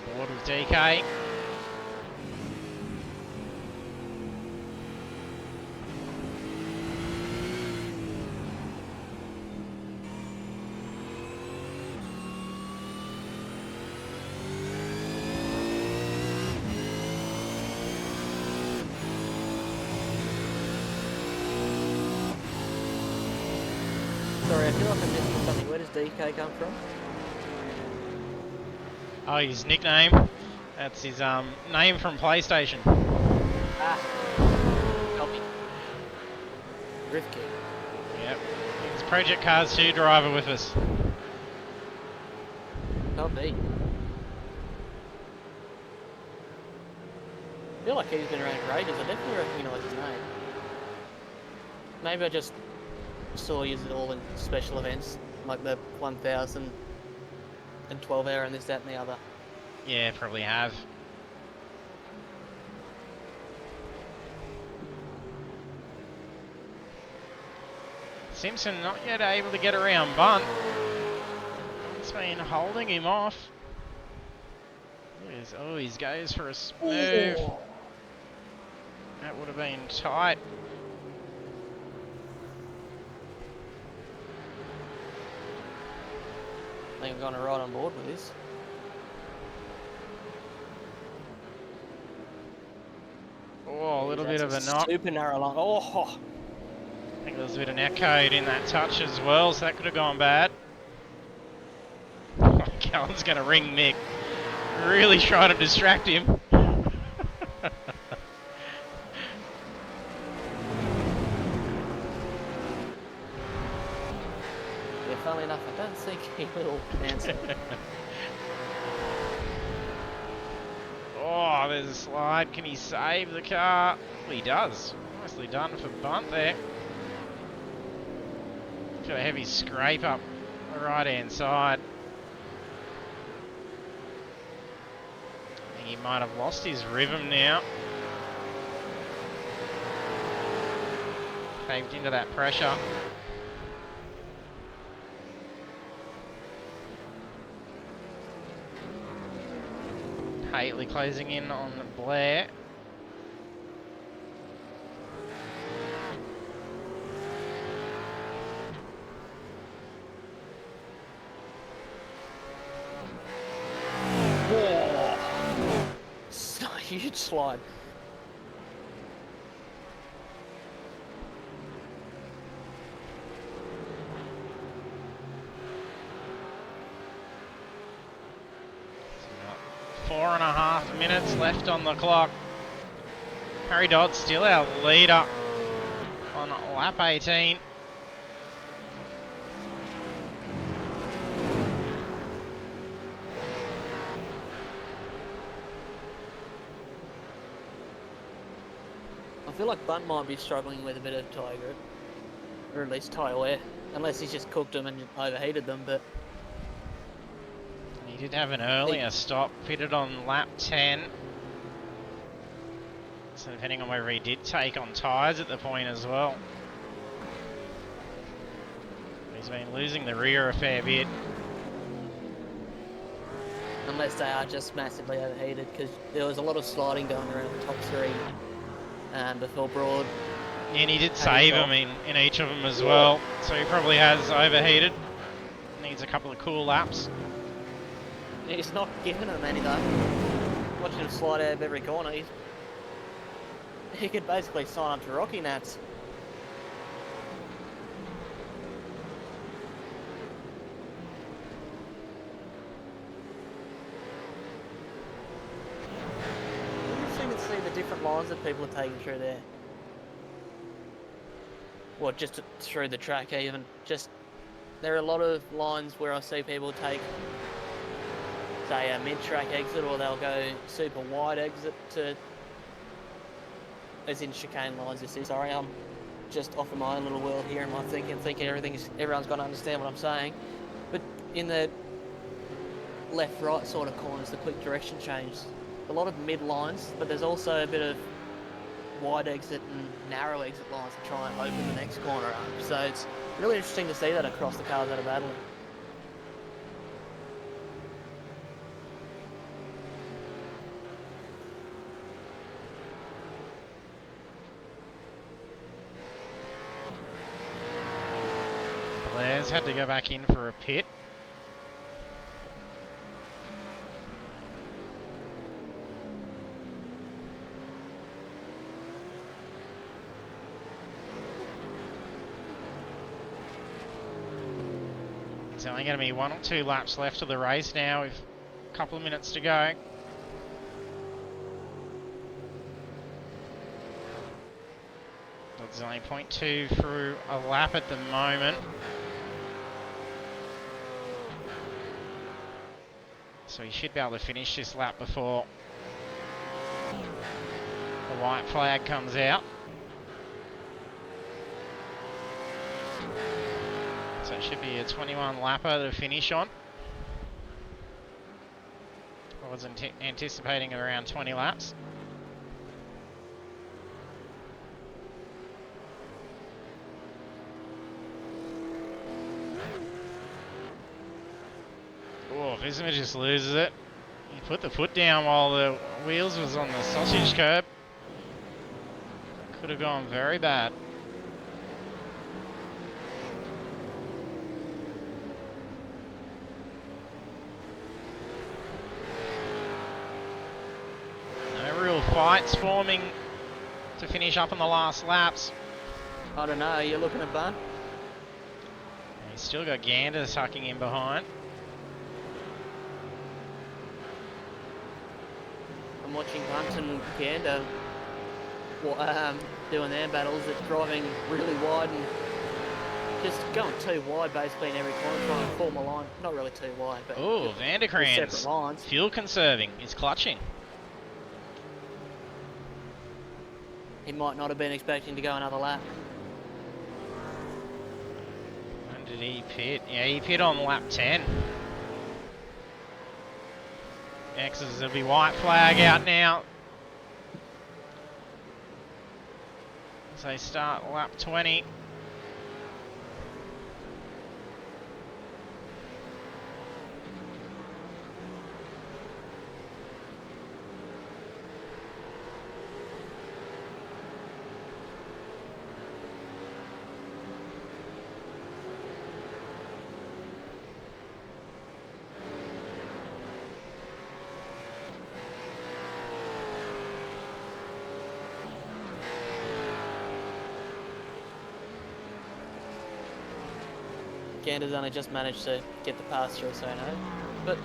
On board with DK. Sorry, I feel like I'm missing something. Where does DK come from? Oh, his nickname. That's his name from PlayStation. Ah. Copy. Rifkin. Yep. He's Project Cars 2 driver with us. Copy. I feel like he's been around for ages. I definitely recognise his name. Maybe I just saw you all in special events, like the 1000 and 12 hour and this, that and the other. Yeah, probably have. Simpson not yet able to get around Bunt. Bunt's been holding him off. Oh, he goes for a smooth. Ooh. That would have been tight. I think I'm going right on board with this. Oh, a little bit of a knock. Super narrow line. Oh. I think there was a bit of netcode in that touch as well, so that could have gone bad. Callan's going to ring Mick. Really trying to distract him. Yeah, funnily enough, I don't think he will answer. Oh, there's a slide. Can he save the car? Well, he does. Nicely done for Bunt there. Got a heavy scrape up the right-hand side. I think he might have lost his rhythm now. Caved into that pressure. Haley closing in on Blair. It's a huge slide. So 4.5 minutes left on the clock. Harry Dodd's still our leader on lap 18. I feel like Bunt might be struggling with a bit of tyre grip, or at least tyre wear, unless he's just cooked them and overheated them, but... He did have an earlier stop, fitted on lap 10. So depending on whether he did take on tyres at the point as well. He's been losing the rear a fair bit. Unless they are just massively overheated, because there was a lot of sliding going around the top three before Broad. And he did save them in each of them as well, so he probably has overheated. Needs a couple of cool laps. He's not giving them any though. Watching him slide out of every corner, he could basically sign up to Rocky Nats. Interesting to see the different lines that people are taking through there. Well, just through the track even. Just, there are a lot of lines where I see people take, say, a mid-track exit, or they'll go super wide exit to, as in chicane lines. Sorry, I'm just off in my own little world here in my thinking everyone's got to understand what I'm saying. But in the left-right sort of corners, the quick direction change, a lot of mid lines, but there's also a bit of wide exit and narrow exit lines to try and open the next corner up. So it's really interesting to see that across the cars that are battling. Blair's had to go back in for a pit. It's only going to be 1 or 2 laps left of the race now with a couple of minutes to go. It's only 0.2 through a lap at the moment. So he should be able to finish this lap before the white flag comes out. So it should be a 21 lapper to finish on. I was anticipating around 20 laps. Oh, Visma just loses it. He put the foot down while the wheels was on the sausage curb. Could have gone very bad. No real fights forming to finish up on the last laps. I don't know, you're looking at Bun? He's still got Gander sucking in behind. I'm watching Hunt and Gander doing their battles. It's driving really wide and just going too wide basically in every corner, trying to form a line. Not really too wide, but Oh, separate Vanderkranz, lines. fuel conserving, is clutching. He might not have been expecting to go another lap. When did he pit? Yeah, he pit on lap 10. X's, there'll be white flag out now. As they start lap 20. Gander's only just managed to get the pass through, so no. But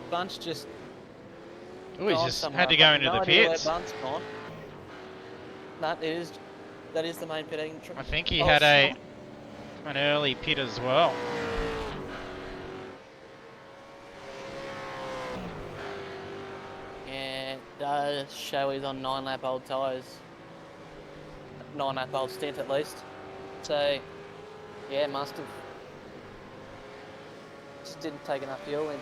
Bunch just. Oh, he's just had to go into the pits. Bunch gone. That is the main pitting. I think he had an early pit as well. Yeah, it does show he's on 9-lap old tyres. 9-lap old stint at least. So, yeah, must have. Just didn't take enough fuel in.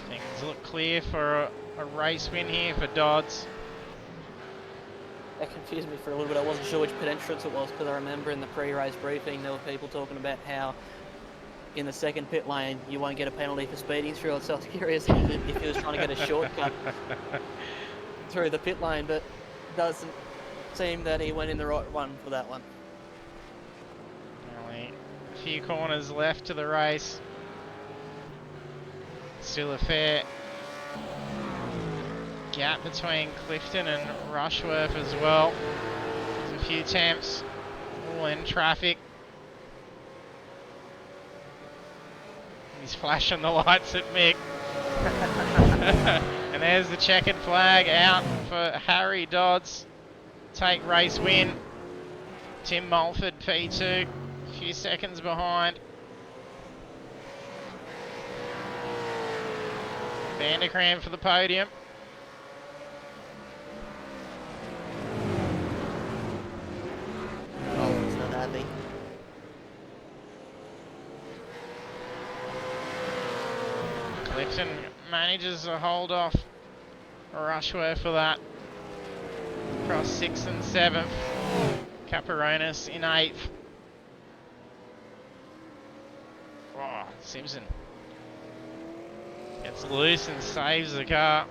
Things look clear for a race win here for Dodds. That confused me for a little bit. I wasn't sure which pit entrance it was because I remember in the pre-race briefing there were people talking about how in the second pit lane you won't get a penalty for speeding through. I was so curious if he was trying to get a shortcut through the pit lane, but doesn't seem that he went in the right one for that one. Only a few corners left to the race. Still a fair gap between Clifton and Rushworth as well. There's a few temps all in traffic. He's flashing the lights at Mick. And there's the checkered flag out for Harry Dodds. Take race win. Tim Mulford P2, a few seconds behind. Vanderkranz for the podium. Oh, it's not happy. Clifton manages to hold off Rushworth for that. Across 6th and 7th. Caparonis in 8th. Oh, Simpson gets loose and saves the car.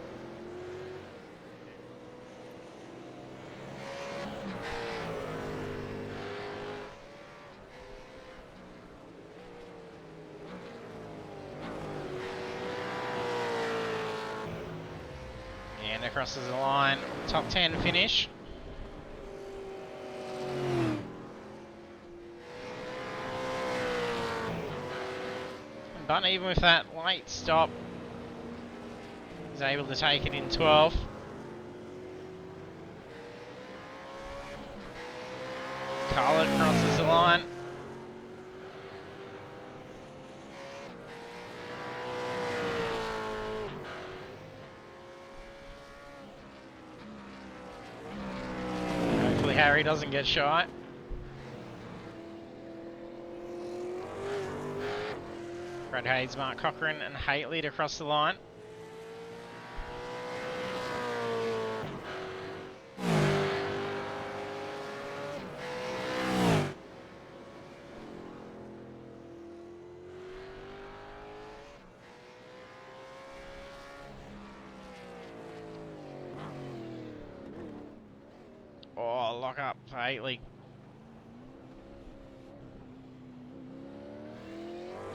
And crosses the line, top 10 finish. But even with that late stop, he's able to take it in 12th. Carlin crosses the line. Hopefully Harry doesn't get shy. Brad Hayes, Mark Cochran and Haitley to cross the line. Oh, lock up for Haitley.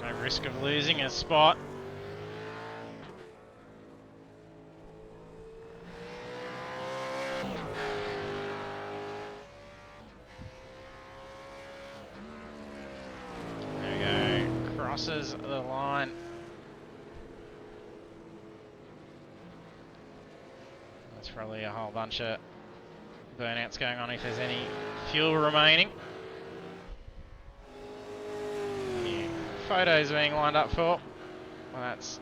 No risk of losing a spot. There we go. Crosses the line. There's probably a whole bunch of burnouts going on if there's any fuel remaining. Photos being lined up for. Well, that's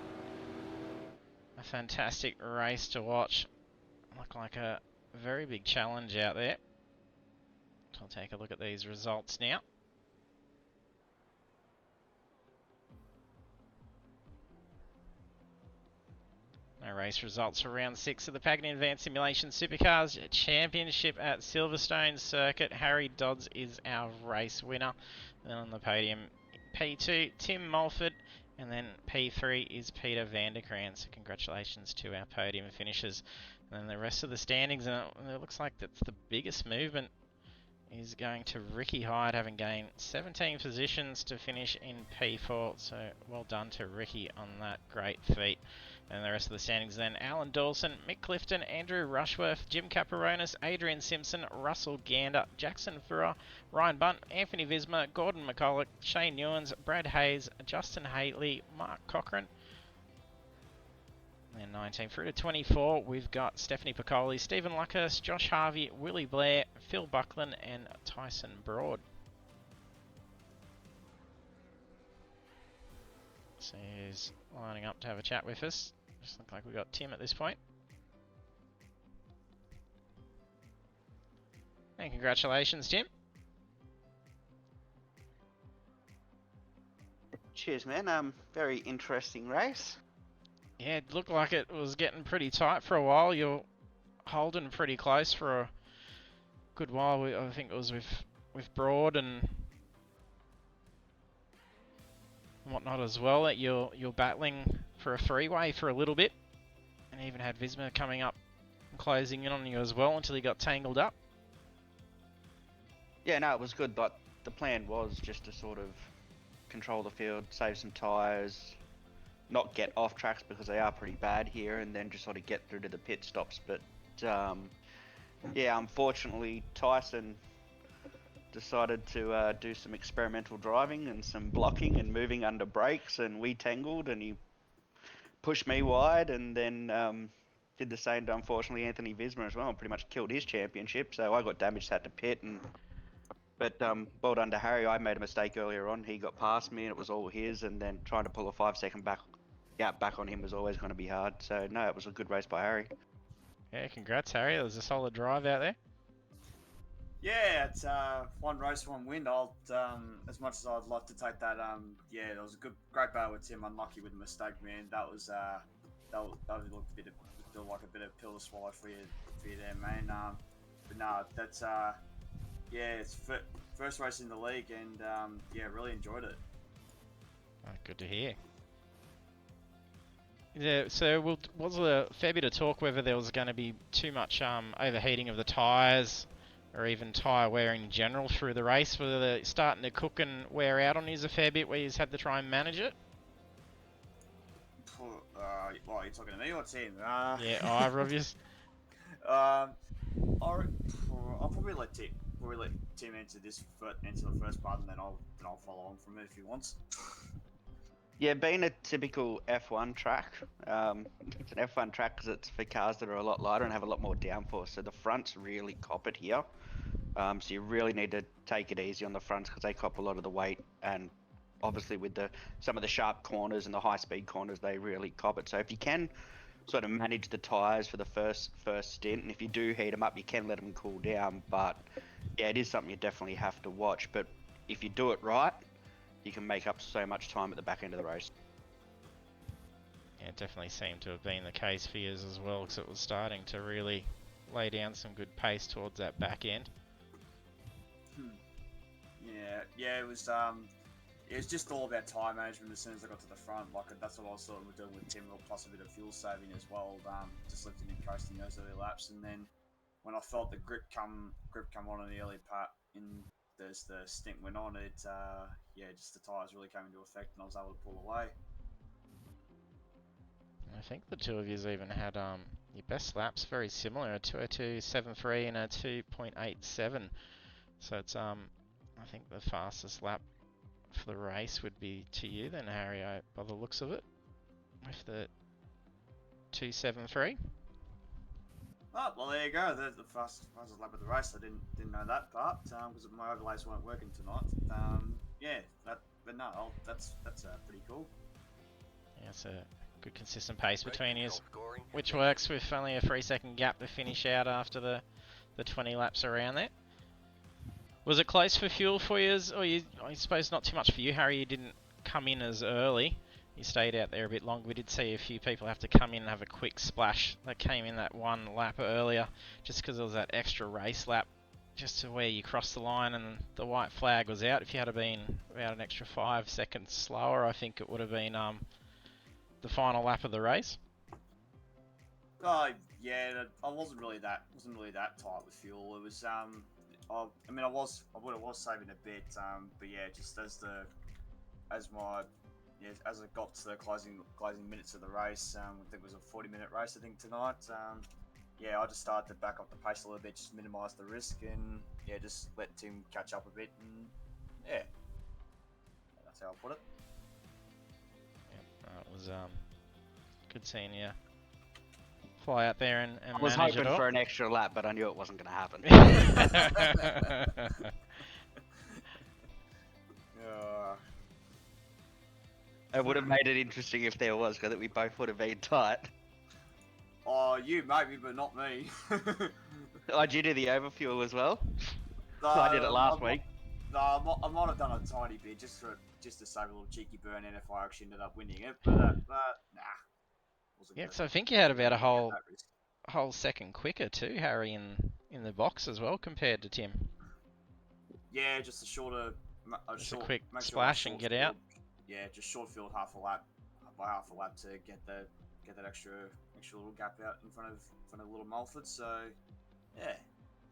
a fantastic race to watch. Look like a very big challenge out there. I'll take a look at these results now. No race results for round 6 of the Pagnian Advanced Simulation Supercars Championship at Silverstone Circuit. Harry Dodds is our race winner. Then on the podium, P2, Tim Mulford, and then P3 is Peter Vanderkrans. So congratulations to our podium finishers. And then the rest of the standings, and it looks like that's the biggest movement, is going to Ricky Hyde, having gained 17 positions to finish in P4. So well done to Ricky on that great feat. And the rest of the standings then, Alan Dawson, Mick Clifton, Andrew Rushworth, Jim Caperonis, Adrian Simpson, Russell Gander, Jackson Furrer, Ryan Bunt, Anthony Visma, Gordon McCulloch, Shane Newens, Brad Hayes, Justin Haley, Mark Cochran. And 19 through to 24, we've got Stephanie Piccoli, Stephen Luckhurst, Josh Harvey, Willie Blair, Phil Buckland, and Tyson Broad. So he's lining up to have a chat with us. Just look like we've got Tim at this point. And congratulations, Tim. Cheers, man. Very interesting race. Yeah, it looked like it was getting pretty tight for a while. You're holding pretty close for a good while. I think it was with Broad and whatnot as well, that you're battling for a three-way for a little bit, and even had Visma coming up and closing in on you as well until he got tangled up. Yeah, no, it was good, but the plan was just to sort of control the field, save some tyres, not get off tracks because they are pretty bad here, and then just sort of get through to the pit stops. But yeah, unfortunately Tyson decided to do some experimental driving and some blocking and moving under brakes, and we tangled and he pushed me wide, and then did the same to, unfortunately, Anthony Visma as well, and pretty much killed his championship. So I got damaged, had to pit, but well done to Harry. I made a mistake earlier on. He got past me and it was all his, and then trying to pull a 5-second gap back on him was always going to be hard. So no, it was a good race by Harry. Yeah, congrats, Harry. It was a solid drive out there. Yeah, it's one race, one win. I'll as much as I'd like to take that. Yeah, it was a great battle with Tim. Unlucky with the mistake, man. That looked feel like a bit of pill to swallow for you there, man. But no, that's yeah, it's first race in the league, and yeah, really enjoyed it. Oh, good to hear. Yeah, so was a fair bit of talk whether there was going to be too much overheating of the tyres, or even tyre wear in general through the race, whether they're starting to cook and wear out on you a fair bit where you've had to try and manage it? Well, you're talking to me or Tim? Yeah, either of you. I'll probably let Tim answer the first part, and then I'll follow on from it if he wants. Yeah, being a typical F1 track, it's an F1 track because it's for cars that are a lot lighter and have a lot more downforce. So the fronts really cop it here. So you really need to take it easy on the fronts because they cop a lot of the weight, and obviously with some of the sharp corners and the high speed corners, they really cop it. So if you can sort of manage the tyres for the first stint, and if you do heat them up, you can let them cool down. But yeah, it is something you definitely have to watch. But if you do it right, you can make up so much time at the back end of the race. Yeah, it definitely seemed to have been the case for yours as well, because it was starting to really lay down some good pace towards that back end. Yeah, it was just all about time management as soon as I got to the front. Like, that's what I was sort of doing with Tim, plus a bit of fuel saving as well. Just lifting and coasting those early laps, and then when I felt the grip come on in the early part, as the stint went on, just the tyres really came into effect, and I was able to pull away. I think the two of you even had your best laps very similar, a 2:02.73 and a 2.87. So it's I think the fastest lap for the race would be to you then, Harry, by the looks of it, with the 2:73. Oh, well, there you go. There's the fastest lap of the race. I didn't know that part because my overlays weren't working tonight. Yeah, but no, that's pretty cool. Yeah, it's a good consistent pace between you, which works with only a 3-second gap to finish out after the 20 laps around there. Was it close for fuel for you, or I suppose not too much for you, Harry? You didn't come in as early. You stayed out there a bit longer. We did see a few people have to come in and have a quick splash. They came in that one lap earlier, just because there was that extra race lap, just to where you crossed the line and the white flag was out. If you had been about an extra 5 seconds slower, I think it would have been the final lap of the race. Oh yeah, I wasn't really that tight with fuel. It was I was saving a bit, but yeah, just as I got to the closing minutes of the race, I think it was a 40-minute race I think tonight. Yeah, I just started to back up the pace a little bit, just minimise the risk, and yeah, just let Tim catch up a bit, and yeah, that's how I put it. Yeah, it was good seeing you fly out there and I was manage it hoping all. for an extra lap, but I knew it wasn't going to happen. It would have made it interesting if there was, because we both would have been tight. Oh, you maybe, but not me. Oh, did you do the overfuel as well? I did it last week. No, I might have done a tiny bit just to save a little cheeky burn in if I actually ended up winning it, but nah. Yeah, so I think you had about a whole second quicker too, Harry, in the box as well compared to Tim. Yeah, just a shorter, Just a quick splash and get out. Yeah, just short field half a lap to get that extra little gap out in front of little Mulford. So yeah.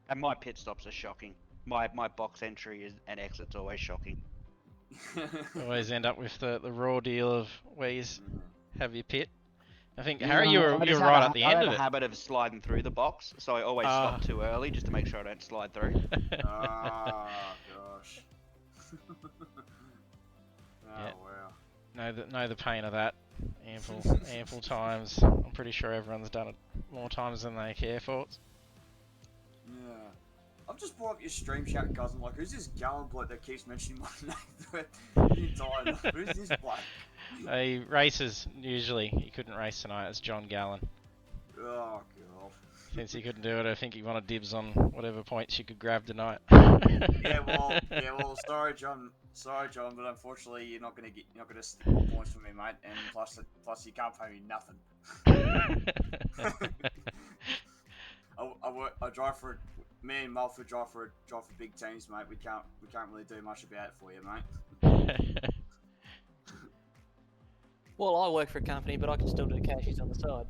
And my pit stops are shocking. My box entry and exit's always shocking. Always end up with the raw deal of where you have your pit. I think Yeah, Harry, you're right at the end of it. I have a habit of sliding through the box, so I always stop too early just to make sure I don't slide through. Oh gosh. Yeah. Wow. Know the pain of that. Ample times. I'm pretty sure everyone's done it more times than they care for it. Yeah. I've just brought up your stream chat, cousin. Like, who's this Gallon bloke that keeps mentioning my name the entire night? Who's this bloke? He races usually. He couldn't race tonight. It's John Gallen. Oh god. Since he couldn't do it, I think he wanted dibs on whatever points you could grab tonight. Yeah, well, sorry, John, but unfortunately, you're not gonna stick more points from me, mate. And plus, you can't pay me nothing. I drive for me and Mulford drive for big teams, mate. We can't really do much about it for you, mate. Well, I work for a company, but I can still do cashies on the side.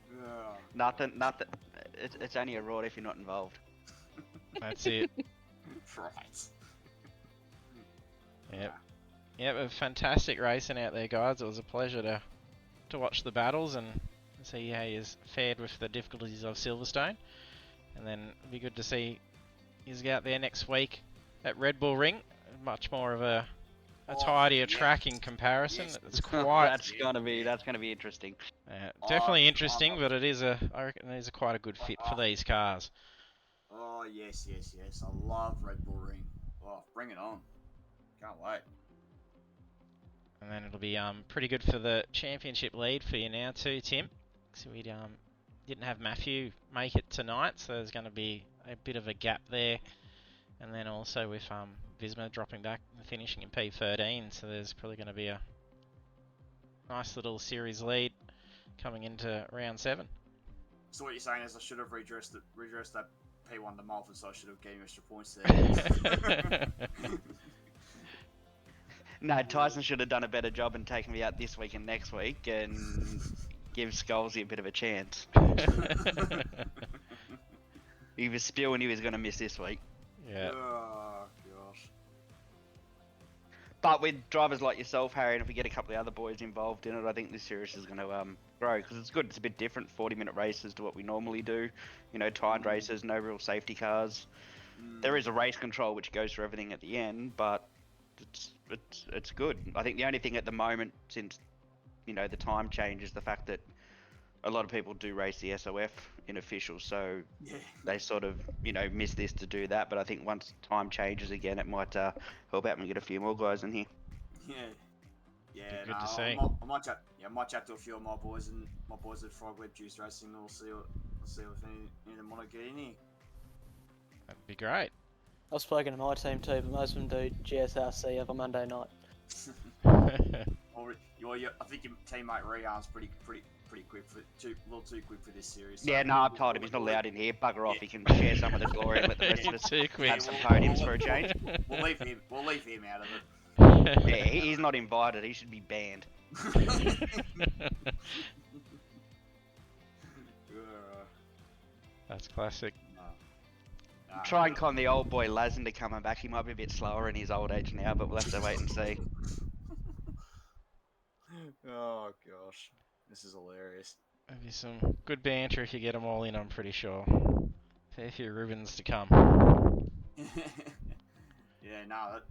Yeah. Nothing. It's only a rod if you're not involved. That's it. Right. Yep, a fantastic racing out there, guys. It was a pleasure to watch the battles and see how you fared with the difficulties of Silverstone. And then it'll be good to see you go out there next week at Red Bull Ring. Much more of a tidier track in comparison. Yes. It's quite. That's gonna be interesting. Definitely interesting, but I reckon it is quite a good fit for these cars. Oh yes. I love Red Bull Ring. Oh, bring it on. Can't wait. And then it'll be pretty good for the championship lead for you now too, Tim. So we didn't have Matthew make it tonight, so there's going to be a bit of a gap there. And then also with Visma dropping back and finishing in P13, so there's probably going to be a nice little series lead coming into round 7. So what you're saying is I should have redressed that P1 to Mulford, so I should have given extra points there. No, Tyson should have done a better job and taken me out this week and next week and give Scholesy a bit of a chance. He was spewing he was going to miss this week. Yeah. Oh, gosh. But with drivers like yourself, Harry, and if we get a couple of other boys involved in it, I think this series is going to grow, because it's good. It's a bit different, 40-minute races to what we normally do. You know, timed races, no real safety cars. There is a race control which goes through everything at the end, but it's good. I think the only thing at the moment, since you know, the time changes, the fact that a lot of people do race the SOF in official, so Yeah. they sort of, you know, miss this to do that. But I think once time changes again, it might help out and get a few more guys in here. Yeah. Yeah, Good to no, see. I might chat. Yeah, I might chat to a few of my boys at Frog Web Juice Racing. We'll see if any of them want to get in here. That'd be great. I've spoken to my team too, but most of them do GSRC over Monday night. I think your teammate Rehan's pretty quick for a little too quick for this series. So Yeah, no, I've told him he's not allowed in here. Bugger off. He can share some of the glory and let the rest of us Too quick. have some podiums for a change. We'll leave him out of it. Yeah, he's not invited. He should be banned. That's classic. Try and con the old boy Laz into coming back. He might be a bit slower in his old age now, but we'll have to wait and see. Oh gosh, this is hilarious. There'll be some good banter if you get them all in, I'm pretty sure. Fair few ribbons to come. Yeah,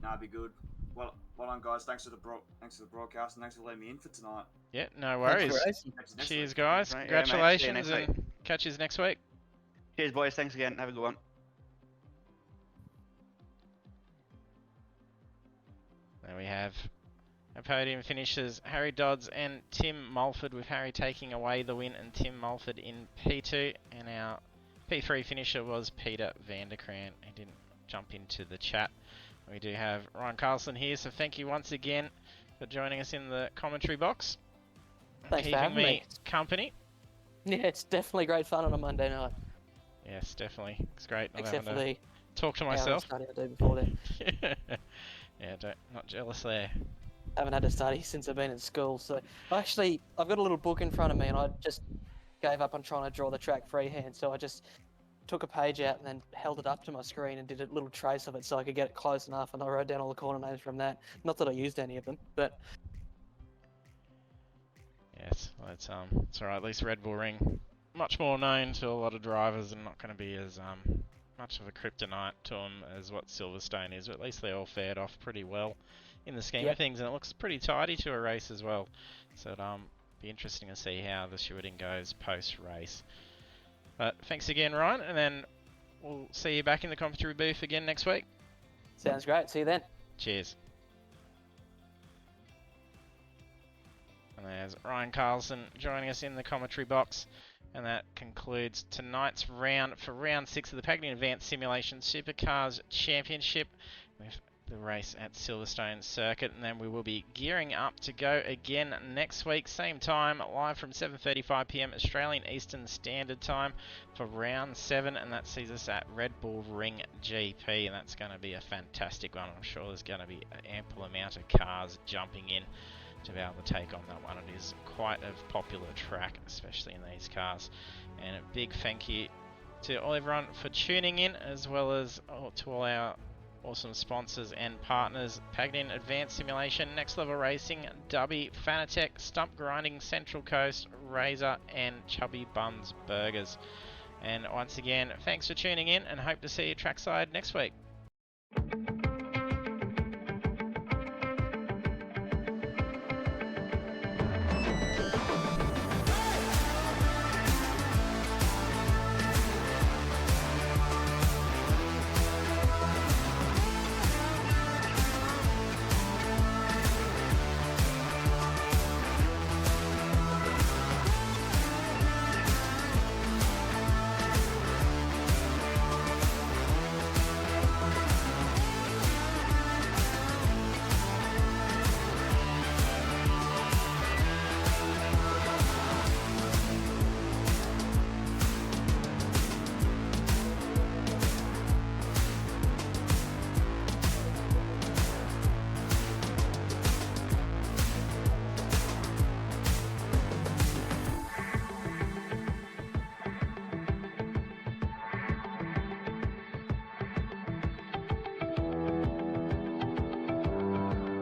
that'd be good. Well done, guys. Thanks for the broadcast, and thanks for letting me in for tonight. Yeah, no worries. Thanks for Catch you next Cheers, week. guys. Right, yeah, mate. See you Congratulations, next and catch you next week. Cheers, boys. Thanks again. Have a good one. There we have our podium finishes, Harry Dodds and Tim Mulford, with Harry taking away the win and Tim Mulford in P2, and our P3 finisher was Peter Vanderkrant. He didn't jump into the chat. We do have Ryan Carlson here, so thank you once again for joining us in the commentary box. Thanks for keeping having me me. company. Yeah, it's definitely great fun on a Monday night. Yes, definitely. It's great not Except for having to the talk to hour of myself. study I do before then. Yeah, not jealous there. Haven't had to study since I've been in school, so actually I've got a little book in front of me, and I just gave up on trying to draw the track freehand, so I just took a page out and then held it up to my screen and did a little trace of it so I could get it close enough, and I wrote down all the corner names from that. Not that I used any of them, but Yes, well, it's alright. At least Red Bull Ring, much more known to a lot of drivers, and not going to be as much of a kryptonite to them as what Silverstone is. But at least they all fared off pretty well in the scheme of things, and it looks pretty tidy to a race as well. So it'll be interesting to see how the shooting goes post-race. But thanks again, Ryan, and then we'll see you back in the commentary booth again next week. sounds great. See you then. Cheers. And there's Ryan Carlson joining us in the commentary box. And that concludes tonight's round for round 6 of the Pagnian Advanced Simulation Supercars Championship, with the race at Silverstone Circuit. And then we will be gearing up to go again next week, same time, live from 7:35 PM Australian Eastern Standard Time for round 7, and that sees us at Red Bull Ring GP, and that's going to be a fantastic one. I'm sure there's going to be an ample amount of cars jumping in to be able to take on that one. It is quite a popular track, especially in these cars. And a big thank you to everyone for tuning in, as well as to all our awesome sponsors and partners: Pagnian Advanced Simulation, Next Level Racing, Dubby, Fanatec, Stump Grinding, Central Coast, Razor, and Chubby Buns Burgers. And once again, thanks for tuning in, and hope to see you trackside next week.